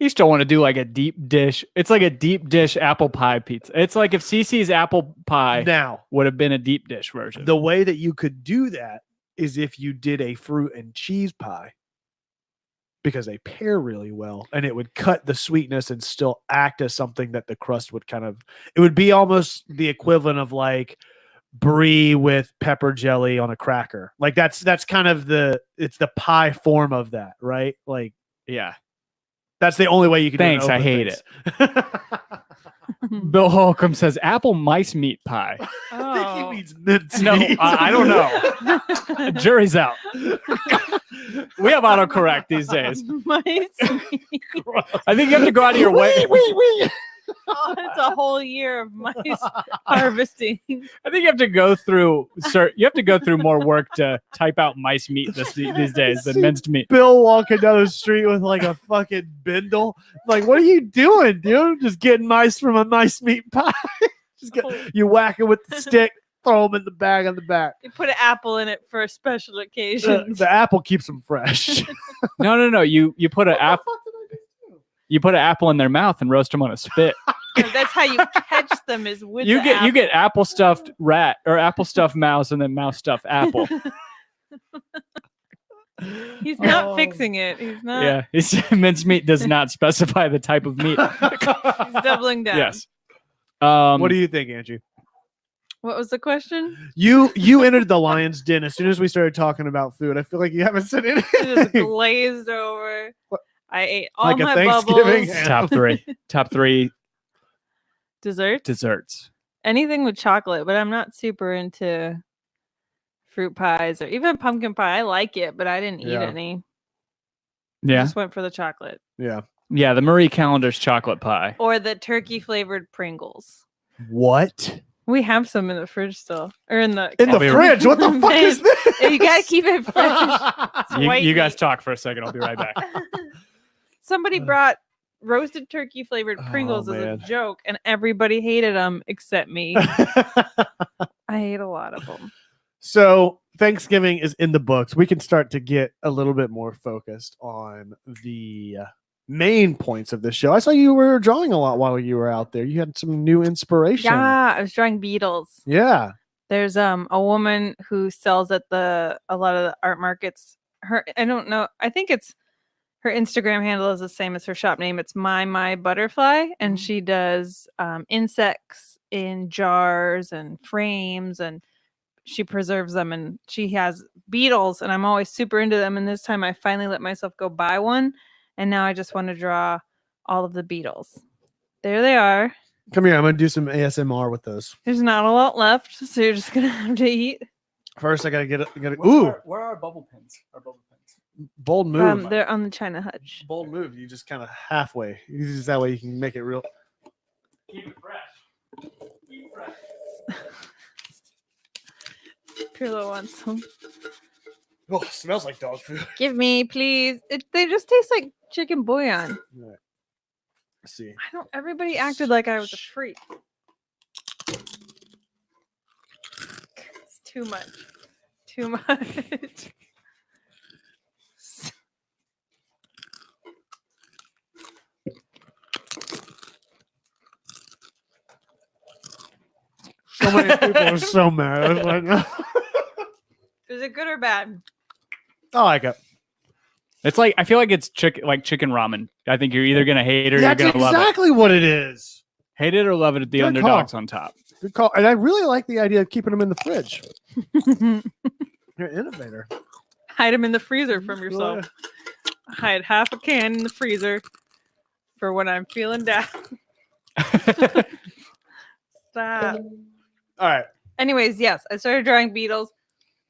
You still want to do like a deep dish. It's like a deep dish apple pie pizza. It's like if Cece's apple pie Now, would have been a deep dish version. the way that you could do that is if you did a fruit and cheese pie because they pair really well and it would cut the sweetness and still act as something that the crust would kind of, it would be almost the equivalent of like brie with pepper jelly on a cracker. Like that's kind of it's the pie form of that, right? Like yeah. that's the only way you can Thanks, do it. I hate Bill Holcomb says apple mice meat pie. I think he Oh. means mince No, meat. I don't know. Jury's out. We have autocorrect these days. Mice. I think you have to go out of your way. Oh, it's a whole year of mice harvesting. I think you have to go through, sir. You have to go through more work to type out mice meat these days than minced meat. Bill walking down the street with like a fucking bindle. Like, what are you doing, dude? Just getting mice from a mice meat pie. You whack it with the stick, throw them in the bag on the back. You put an apple in it for a special occasion. The apple keeps them fresh. No. You put an apple. You put an apple in their mouth and roast them on a spit. That's how you catch them is with You the get apple stuffed rat or apple stuffed mouse and then mouse stuffed apple. He's not Oh. fixing it. He's not. Yeah, minced meat does not specify the type of meat. He's doubling down. Yes. What do you think, Angie? What was the question? You entered the lion's den as soon as we started talking about food. I feel like you haven't said It just anything. glazed over. What? I ate all Like a my Thanksgiving bubbles. Top three Desserts. desserts. Anything with chocolate, but I'm not super into fruit pies or even pumpkin pie. I like it, but I didn't eat Yeah. any. I Yeah, just went for the chocolate Yeah. yeah. The Marie Callender's chocolate pie. or the turkey flavored Pringles. What? We have some in the fridge still, or in the In the I'll be fridge? What the fuck is this? You gotta keep it fresh. White You guys meat. talk for a second. I'll be right back. Somebody brought roasted turkey flavored Oh, Pringles as a man. joke, and everybody hated them except me. I ate a lot of them. So Thanksgiving is in the books. We can start to get a little bit more focused on the main points of the show. I saw you were drawing a lot while you were out there. You had some new inspiration. Yeah, I was drawing beetles. Yeah. There's a woman who sells at a lot of the art markets. I don't know. I think it's her Instagram handle is the same as her shop name. It's My Butterfly, and she does insects in jars and frames, and she preserves them. And she has beetles, and I'm always super into them. And this time, I finally let myself go buy one, and now I just want to draw all of the beetles. There they are. Come here. I'm going to do some ASMR with those. There's not a lot left, so you're just gonna have to eat. First, I got to get it. Ooh, where are our bubble pins? Our bubble pins. bold move. They're on the China hutch. Bold move. You just kind of halfway. Use that way you can make it real. Keep it fresh. Keep it fresh. Pirlo wants some. Oh, it smells like dog food. Give me, please. They just taste like chicken bouillon. All right. Let's see. I don't. Everybody acted like I was a freak. It's too much. Too much. So many people are so mad right now. Is it good or bad? I like it. It's like I feel like it's chicken ramen. I think you're either gonna hate it or That's you're gonna love exactly what it is. it. Hate it or love it. The Good underdogs on top. Good call. And I really like the idea of keeping them in the fridge. You're an innovator. Hide them in the freezer from yourself. Hide half a can in the freezer for when I'm feeling down. Stop. All right. Anyways, yes, I started drawing beetles.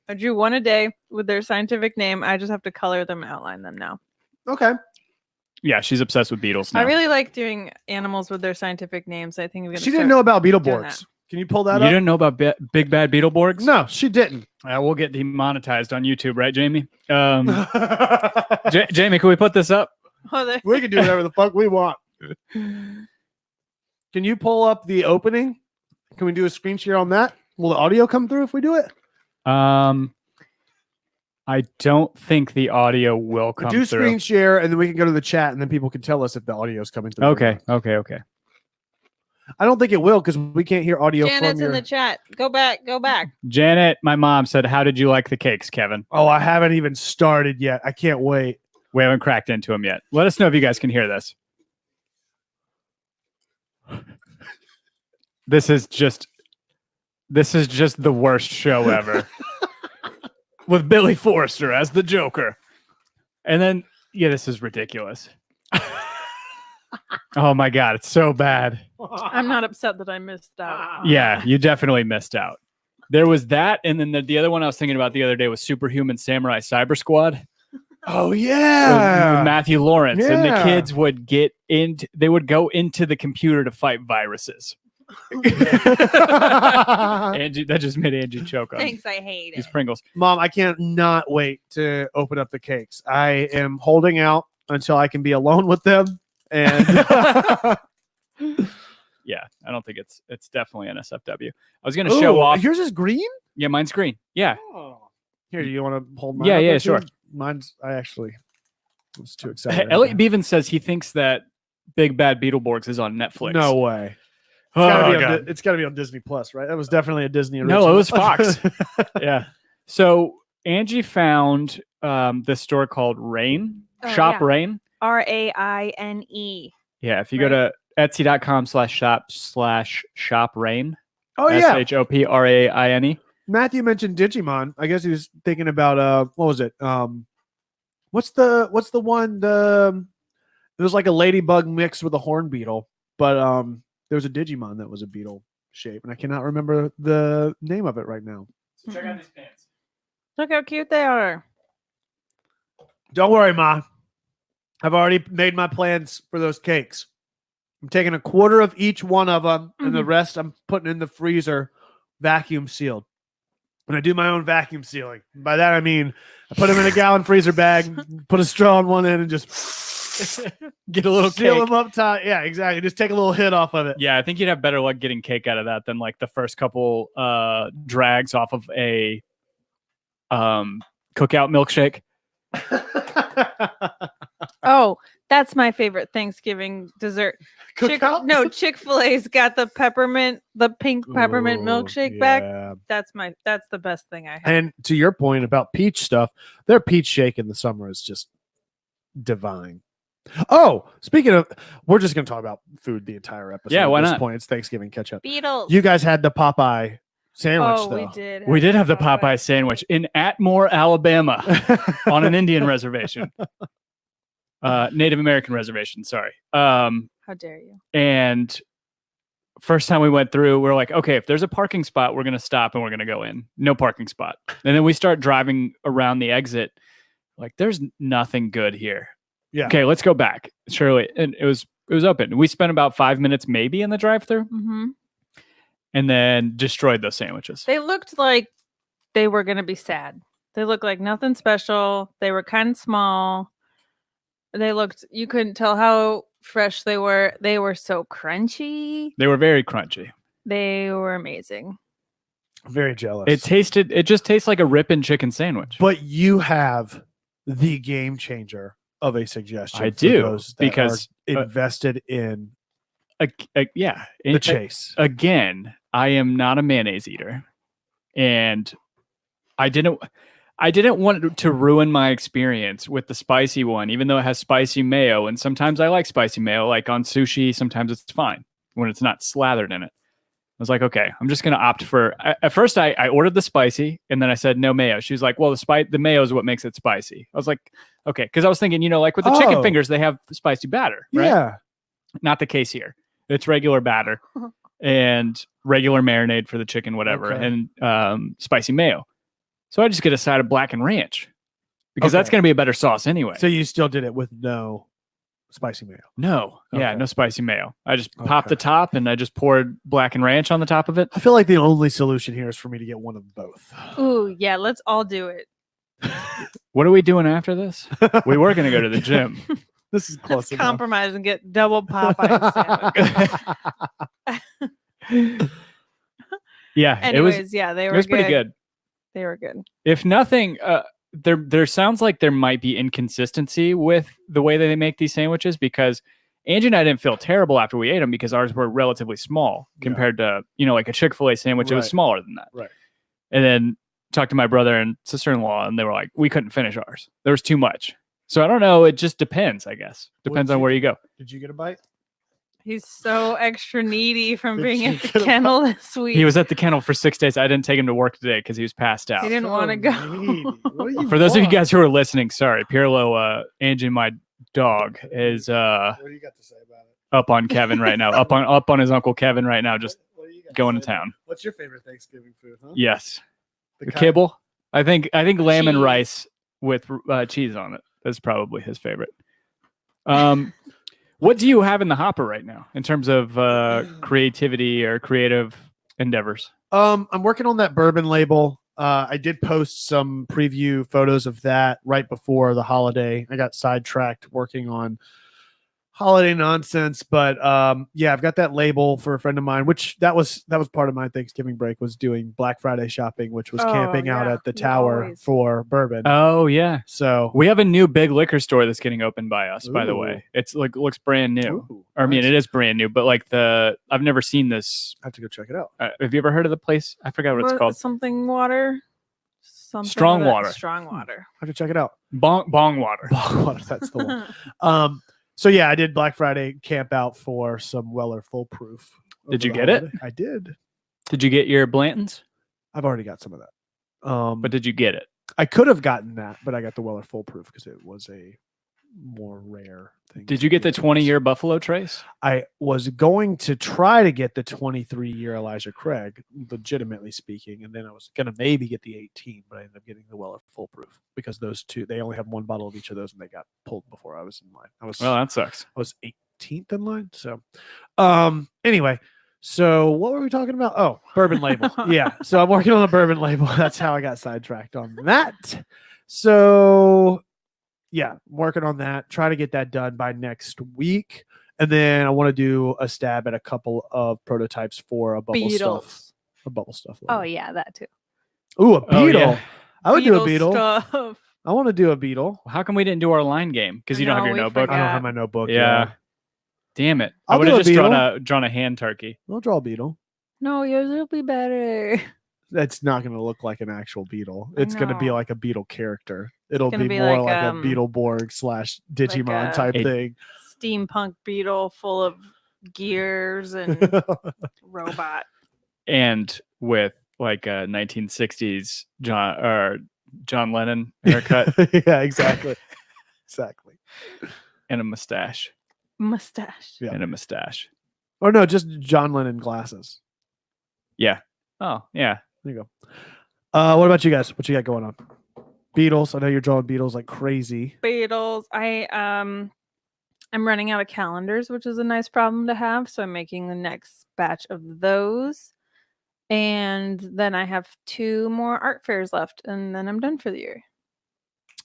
I drew one a day with their scientific name. I just have to color them, outline them now. Okay. Yeah, she's obsessed with beetles now. I really like doing animals with their scientific names. I think we're gonna She didn't know about Beetleborgs. Can you pull that You up? didn't know about Big Bad Beetleborgs? No, she didn't. We'll get demonetized on YouTube, right, Jamie? Jamie, can we put this up? Oh, We can do whatever the fuck we want. Can you pull up the opening? Can we do a screen share on that? Will the audio come through if we do it? I don't think the audio will come Do through. screen share, and then we can go to the chat, and then people can tell us if the audio is coming through. or Okay, not. okay. I don't think it will because we can't hear audio Janet's from in the chat. Go back. Janet, my mom said, "How did you like the cakes, Kevin?" Oh, I haven't even started yet. I can't wait. We haven't cracked into them yet. Let us know if you guys can hear this. This is just the worst show ever. With Billy Forrester as the Joker. And then, yeah, this is ridiculous. Oh my God, it's so bad. I'm not upset that I missed out. Yeah, you definitely missed out. There was that, and then the other one I was thinking about the other day was Superhuman Samurai Cyber Squad. Oh With yeah. Matthew Lawrence, and the Yeah. kids would they would go into the computer to fight viruses. Angie, that just made Angie choke on Thanks, I hate these it. Pringles. Mom, I can't not wait to open up the cakes. I am holding out until I can be alone with them. And Yeah, I don't think it's definitely an SFW. I was gonna show Ooh, off. Yours is green? Yeah, mine's green. Yeah, Here, do you want to hold mine? Yeah, up yeah, there, sure. too? Mine's I was too excited. Elliot Bevan says he thinks that Big Bad Beetleborgs is on Netflix. No way. Oh, It's got to be on Disney Plus, right? That was definitely a Disney original. No, it was Fox. Yeah. So Angie found this store called Rain. Oh, Shop yeah. Rain. RAINE. Yeah. If you go to etsy.com/shop Rain. Oh yeah. SHOPRAINE. Matthew mentioned Digimon. I guess he was thinking about what was it? What's the one? It was like a ladybug mixed with a horn beetle, but there was a Digimon that was a beetle shape, and I cannot remember the name of it right now. So check out these pants. Look how cute they are. Don't worry, Ma. I've already made my plans for those cakes. I'm taking a quarter of each one of them, and the rest I'm putting in the freezer, vacuum sealed. And I do my own vacuum sealing. By that I mean I put them in a gallon freezer bag, put a straw in one end, and just Get a little seal cake. them up tight. Yeah, exactly. Just take a little hit off of it. Yeah, I think you'd have better luck getting cake out of that than like the first couple drags off of a cookout milkshake. Oh, that's my favorite Thanksgiving dessert. Cookout? Chick-fil-A's got the pink peppermint Ooh, milkshake bag. yeah. That's the best thing I have. And to your point about peach stuff, their peach shake in the summer is just divine. Oh, speaking of, we're just going to talk about food the entire episode. Yeah, why at this not? point, it's Thanksgiving catch-up. Beetles. You guys had the Popeye sandwich, oh, though. we did. We did have the Popeye sandwich in Atmore, Alabama, on an Indian reservation. Native American reservation, sorry. How dare you? And first time we went through, we're like, okay, if there's a parking spot, we're going to stop and we're going to go in. No parking spot. And then we start driving around the exit. Like, there's nothing good here. Yeah. Okay, let's go back. Surely. And it was open. We spent about 5 minutes maybe in the drive-thru Mm-hmm. and then destroyed those sandwiches. They looked like they were going to be sad. They looked like nothing special. They were kind of small. You couldn't tell how fresh they were. They were so crunchy. They were very crunchy. They were amazing. Very jealous. It just tastes like a rip-in chicken sandwich. But you have the game changer of a suggestion. I for do, those that because, are invested in Yeah. the chase. Again, I am not a mayonnaise eater, and I didn't want to ruin my experience with the spicy one, even though it has spicy mayo. And sometimes I like spicy mayo, like on sushi. Sometimes it's fine when it's not slathered in it. I was like, okay, I'm just going to opt for. At first, I ordered the spicy, and then I said no mayo. She was like, well, the mayo is what makes it spicy. I was like, okay, because I was thinking, like with the chicken Oh. fingers, they have spicy batter, right? Yeah. Not the case here. It's regular batter. and regular marinade for the chicken, whatever, Okay. and spicy mayo. So I just get a side of black and ranch because that's Okay. going to be a better sauce anyway. So you still did it with no spicy mayo. No, yeah, Okay. no spicy mayo. I just popped Okay. the top and I just poured black and ranch on the top of it. I feel like the only solution here is for me to get one of both. Ooh, yeah, let's all do it. What are we doing after this? We were going to go to the gym. This is close Let's enough. compromise and get double Popeye sandwich. Yeah, Anyways, yeah, they it were was pretty good. They were good. If nothing, there sounds like there might be inconsistency with the way that they make these sandwiches because Angie and I didn't feel terrible after we ate them because ours were relatively small compared to, like a Chick-fil-A sandwich. It was Right. smaller than that. Right. And then talked to my brother and sister-in-law and they were like, we couldn't finish ours. There was too much. So I don't know. It just depends, I guess. Depends on where you go. Did you get a bite? He's so extra needy from Did being you at the get a kennel this week. He was at the kennel for 6 days. I didn't take him to work today because he was passed out. He didn't want to go. needy. What do you For those of you want? guys who are listening, sorry, Pirlo, Angie, my dog, is What do you got to say about it? up on Kevin right now, up on his uncle Kevin right now, just What do you got to going to say about town. it? What's your favorite Thanksgiving food? Huh? Yes, The the kind- kibble. I think lamb and Cheese. rice with cheese on it. That's probably his favorite. What do you have in the hopper right now in terms of creativity or creative endeavors? I'm working on that bourbon label. I did post some preview photos of that right before the holiday. I got sidetracked working on holiday nonsense, but yeah, I've got that label for a friend of mine, which that was part of my Thanksgiving break was doing Black Friday shopping, which was Oh, camping out yeah. at the You tower always- for bourbon. Oh yeah, So we have a new big liquor store that's getting opened by us. By the Ooh. way, it's like looks brand new. ooh, Or, I mean, nice. it is brand new, but like I've never seen this. I have to go check it out. Have you ever heard of the place? I forgot what it's called. Something water. Something Strong with that- water. Strong water. I have to check it out. Bong water. That's the one. So yeah, I did Black Friday camp out for some Weller Foolproof. Did over you the get it? holiday. I did. Did you get your Blantons? I've already got some of that. But did you get it? I could have gotten that, but I got the Weller Foolproof because it was a more rare thing. Did you get the to 20-year Buffalo Trace? I was going to try to get the 23-year Elijah Craig, legitimately speaking, and then I was going to maybe get the 18, but I ended up getting the Weller Foolproof because those two, they only have one bottle of each of those, and they got pulled before I was in line. Well, that sucks. I was 18th in line. So, anyway, so what were we talking about? Oh, bourbon label. Yeah. So I'm working on a bourbon label. That's how I got sidetracked on that. So, yeah, I'm working on that. Try to get that done by next week. And then I want to do a stab at a couple of prototypes for a bubble stuff. Beetles. A bubble stuff. Oh label. yeah, that too. Ooh, a Oh, beetle. yeah. I would do a Beetle beetle. Stuff. I want to do a beetle. How come we didn't do our line game? Because you don't have No, your we notebook. I don't Yeah. have my notebook. Yeah. Damn it. I I'll would do have a just beetle. drawn a hand turkey. I'll draw a beetle. No, yours will be better. That's not going to look like an actual beetle. I It's going to be know. like a beetle character. It'll gonna be be more like, like a Beetleborg / Digimon a- type It- thing. Steampunk beetle full of gears and robot. And with like a 1960s John Lennon haircut Yeah, exactly. Exactly. and a mustache. Mustache. Yeah. And a mustache. Or no, just John Lennon glasses. Yeah. Oh, yeah. There you go. What about you guys? What you got going on? Beatles. I know you're drawing Beatles like crazy. Beetles. I'm running out of calendars, which is a nice problem to have. So I'm making the next batch of those. And then I have 2 more art fairs left, and then I'm done for the year.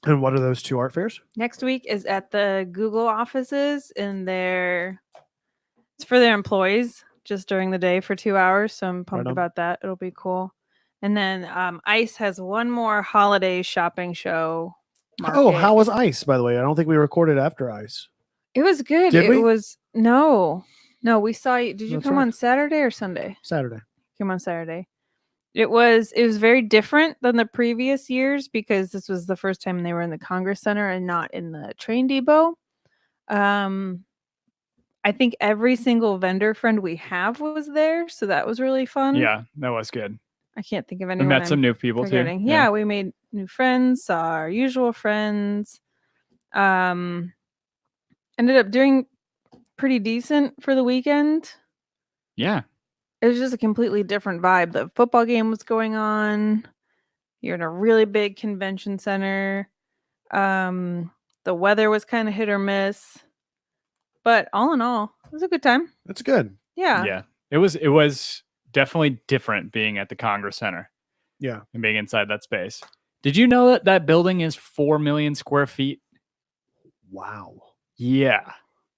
And what are those 2 art fairs? Next week is at the Google offices, and it's for their employees just during the day for 2 hours. So I'm pumped on. about that. It'll be cool. And then ICE has one more holiday shopping show. Oh, market. how was Ice, by the way? I don't think we recorded after Ice. It was good. Did it we? was no, we saw you. Did you That's come right. on Saturday or Sunday? Saturday. Came on Saturday. It was very different than the previous years because this was the first time they were in the Congress Center and not in the train depot. I think every single vendor friend we have was there, so that was really fun. Yeah, that was good. I can't think of We anyone. met I'm some new people forgetting. too. Yeah, we made new friends, saw our usual friends. Ended up doing pretty decent for the weekend. Yeah. it was just a completely different vibe. The football game was going on. You're in a really big convention center. The weather was kind of hit or miss, but all in all, it was a good time. That's good. Yeah. Yeah. It was definitely different being at the Congress Center Yeah. and being inside that space. Did you know that that building is 4 million square feet? Wow. Yeah.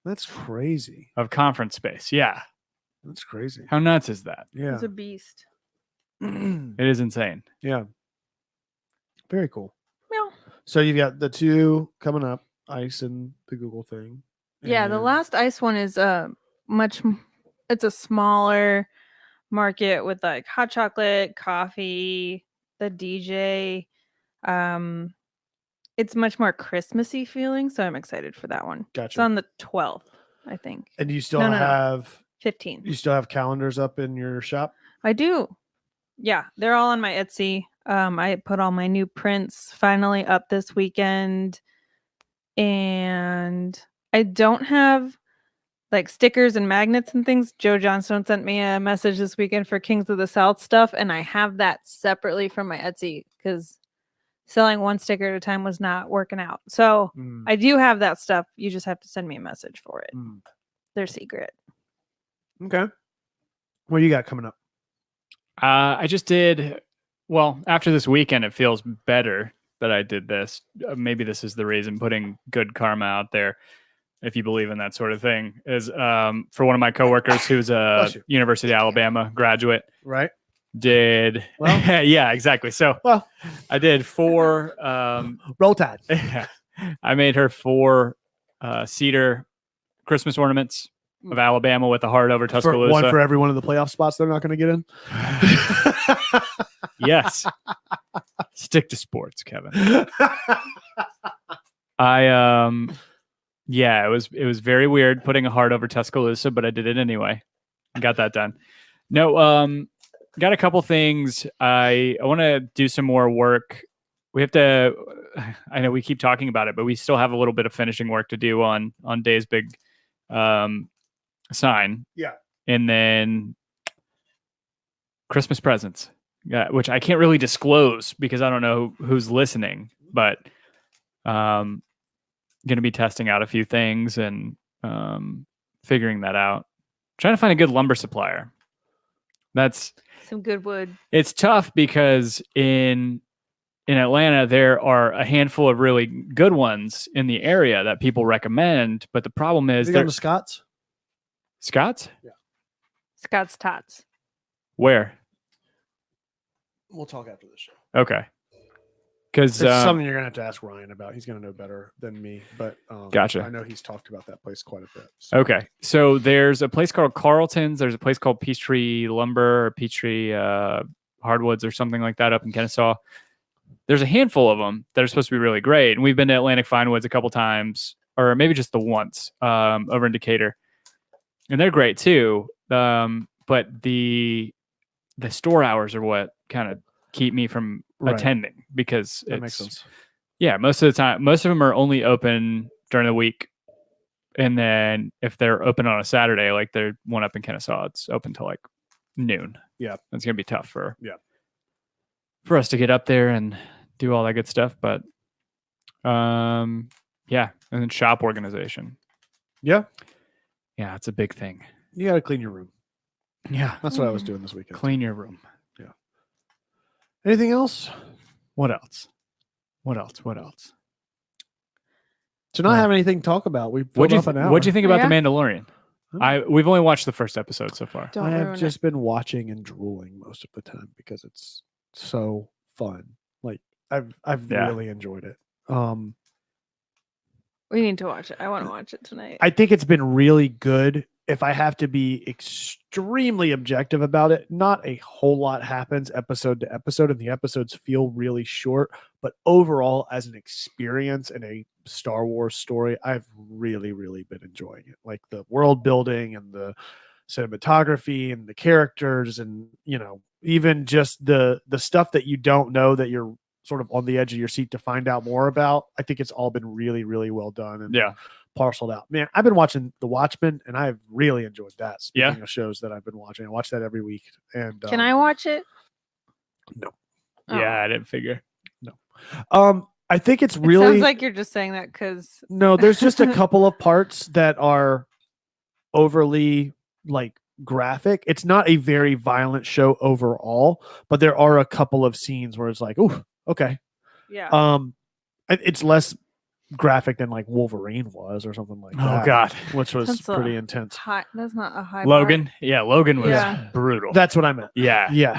That's crazy. Of conference space. Yeah. That's crazy. How nuts is that? Yeah. It's a beast. It is insane. Yeah. Very cool. Meow. So you've got the two coming up, ice and the Google thing. Yeah, the and- last ice one is it's a smaller market with like hot chocolate, coffee, the DJ. It's much more Christmassy feeling, so I'm excited for that one. It's Gotcha. on the 12th, I think. And you still No. have 15th. you still have calendars up in your shop? I do. Yeah, they're all on my Etsy. I put all my new prints finally up this weekend. And I don't have like stickers and magnets and things. Joe Johnstone sent me a message this weekend for Kings of the South stuff, and I have that separately from my Etsy because selling one sticker at a time was not working out. So Mm. I do have that stuff. You just have to send me a message for it. Mm. They're secret. Okay. What do you got coming up? I just did, well, after this weekend, it feels better that I did this. Maybe this is the reason, putting good karma out there, if you believe in that sort of thing, is for one of my coworkers who's a Bless you. University of Alabama graduate, Right? did, Well. yeah, exactly. So Well, I did 4, roll tide. I made her 4 cedar Christmas ornaments of Alabama with a heart over For Tuscaloosa. one for every one of the playoff spots they're not going to get in. Yes. Stick to sports, Kevin. Yeah, it was very weird putting a heart over Tuscaloosa, but I did it anyway. Got that done. No, got a couple things. I want to do some more work. We have to, I know we keep talking about it, but we still have a little bit of finishing work to do on Dave's big sign. Yeah. And then Christmas presents. Yeah, which I can't really disclose because I don't know who's listening, but going to be testing out a few things and figuring that out. Trying to find a good lumber supplier. That's Some good wood. it's tough because in Atlanta there are a handful of really good ones in the area that people recommend, but the problem is you they're going to Scott's? Scott's? Scott's Tots. Where? We'll talk after the show. Okay. Because It's something you're going to have to ask Ryan about. He's going to know better than me, but Gotcha. I know he's talked about that place quite a bit. So. okay. So there's a place called Carlton's. There's a place called Peachtree Lumber or Peachtree Hardwoods or something like that up in Kennesaw. There's a handful of them that are supposed to be really great. And we've been to Atlantic Fine Woods a couple times, or maybe just the once over in Decatur. And they're great too. But the store hours are what kind of keep me from Right. attending because That makes sense. Yeah, most of the time, most of them are only open during the week. And then if they're open on a Saturday, like the one up in Kennesaw, it's open till like noon. Yeah. It's going to be tough for us to get up there and do all that good stuff. But yeah. And then shop organization. Yeah. Yeah, it's a big thing. You got to clean your room. Yeah. That's what I was doing this weekend. Clean your room. Anything else? What else? What else? To not have anything to talk about, we What'd off an hour. you think about Yeah. The Mandalorian? We've only watched the first episode so far. Don't I have ruin just been watching and drooling most of the time because it's so fun. Like I've Yeah. really enjoyed it. We need to watch it. I want to watch it tonight. I think it's been really good. If I have to be extremely objective about it, not a whole lot happens episode to episode, and the episodes feel really short. But overall, as an experience and a Star Wars story, I've really, really been enjoying it. Like the world building and the cinematography and the characters, and even just the stuff that you don't know that you're sort of on the edge of your seat to find out more about. I think it's all been really, really well done. And Yeah. parceled out. Man, I've been watching The Watchmen, and I've really enjoyed that. Yeah? Speaking of shows that I've been watching, I watch that every week. And Can I watch it? No. Yeah, Oh. I didn't figure. I think it's It really sounds like you're just saying that because no. There's just a couple of parts that are overly like graphic. It's not a very violent show overall, but there are a couple of scenes where it's like, oh, okay. yeah. It's less graphic than like Wolverine was or something like that. Oh, God. which was That's pretty a intense. That's not a high Logan? Yeah, Logan was Yeah. brutal. That's what I meant. yeah. Yeah,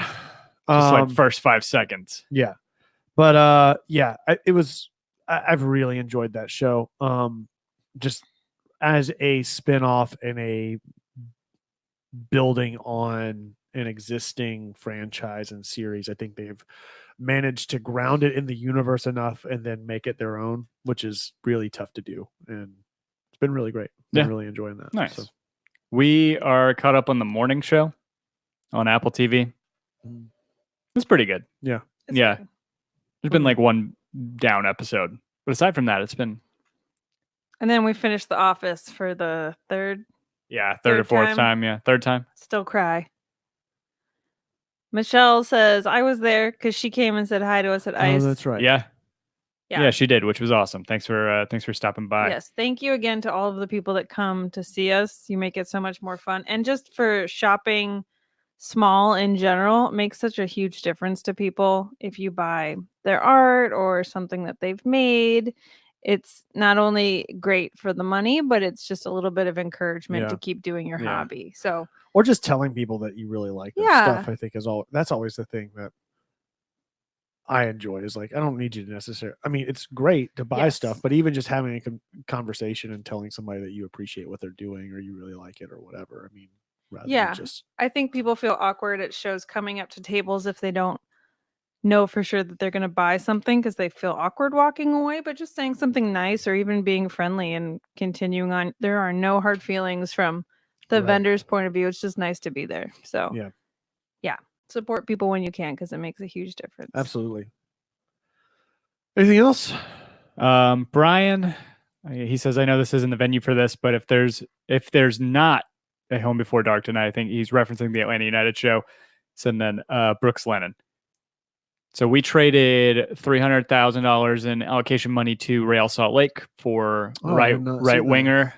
Just like first 5 seconds. yeah, but yeah, I've really enjoyed that show. Just as a spin-off and a building on an existing franchise and series, I think they've managed to ground it in the universe enough and then make it their own, which is really tough to do. And it's been really great. Yeah. I'm really enjoying that. Nice. So, We are caught up on the morning show on Apple TV. It's pretty good. yeah. It's Yeah. good. There's been like one down episode. But aside from that, it's been, And then we finished The Office for the third. third or Third fourth time. time. Yeah, third time. Still cry. Michelle says I was there because she came and said hi to us at ICE. Oh, that's right. Yeah. Yeah. Yeah, she did, which was awesome. Thanks for stopping by. Yes, thank you again to all of the people that come to see us. You make it so much more fun, and just for shopping small in general, it makes such a huge difference to people. If you buy their art or something that they've made, it's not only great for the money, but it's just a little bit of encouragement Yeah. to keep doing your Yeah. hobby. So Or just telling people that you really like their Yeah. stuff, I think that's always the thing that I enjoy is like, I don't need you to necessarily, I mean, it's great to buy Yes. stuff, but even just having a conversation and telling somebody that you appreciate what they're doing or you really like it or whatever. I mean, rather Yeah. than just, I think people feel awkward at shows coming up to tables if they don't know for sure that they're going to buy something because they feel awkward walking away, but just saying something nice or even being friendly and continuing on. There are no hard feelings from the Right. vendor's point of view. It's just nice to be there. So Yeah. support people when you can because it makes a huge difference. absolutely. Anything else? Brian, he says, I know this isn't the venue for this, but if there's not a Home Before Dark tonight, I think he's referencing the Atlanta United show. So and then Brooks Lennon. So we traded $300,000 in allocation money to Real Salt Lake for Oh, I right did not see that. winger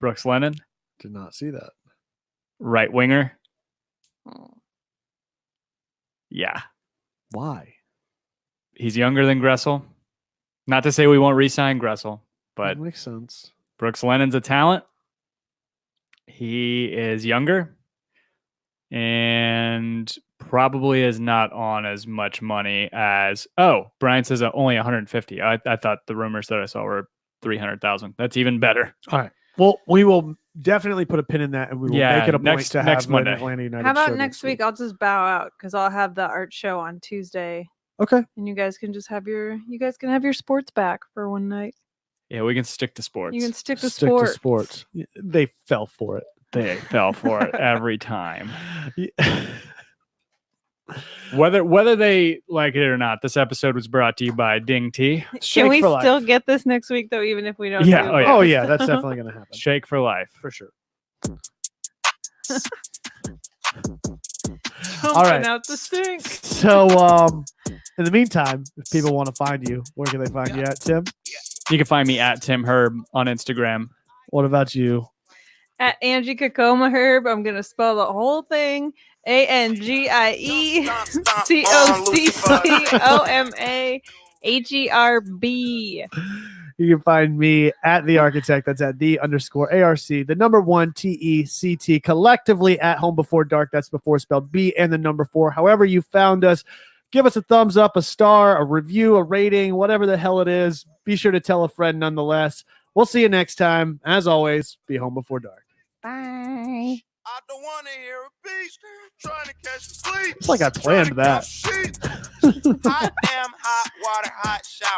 Brooks Lennon, Did not see that. right winger. Oh. Yeah, Why? he's younger than Gressel. Not to say we won't re-sign Gressel, but That makes sense. Brooks Lennon's a talent. He is younger and probably is not on as much money as. Oh, Brian says only 150. I thought the rumors that I saw were 300,000. That's even better. All right. Well, we will definitely put a pin in that, and we will Yeah, make it a point next to have next an Monday. Atlanta United. How about show next week? I'll just bow out because I'll have the art show on Tuesday, Okay. and you guys can just have your sports back for one night. Yeah, we can stick to sports. You can stick to Stick sports. to sports. They fell for it. They fell for it every time. Yeah. Whether they like it or not, this episode was brought to you by Ding Tea. Shake Can we for life. still get this next week though, even if we don't? Yeah, do oh, yeah. Oh this? yeah, that's definitely going to happen Shake for life. for sure. All right. out the stink. So, in the meantime, if people want to find you, where can they find you at, Tim? You can find me at Tim Herb on Instagram. What about you? At Angie Cocoma Herb, I'm gonna spell the whole thing: ANGIECOCOMAHERB. You can find me at The Architect. That's at _ARC, the number 1 TECT, collectively at Home Before Dark. That's before spelled B and the number 4. However you found us, give us a thumbs up, a star, a review, a rating, whatever the hell it is. Be sure to tell a friend nonetheless. We'll see you next time. As always, be home before dark. Bye. I don't want to hear a beat. Trying to catch sleep. It's like I planned that. I am hot water, hot shower.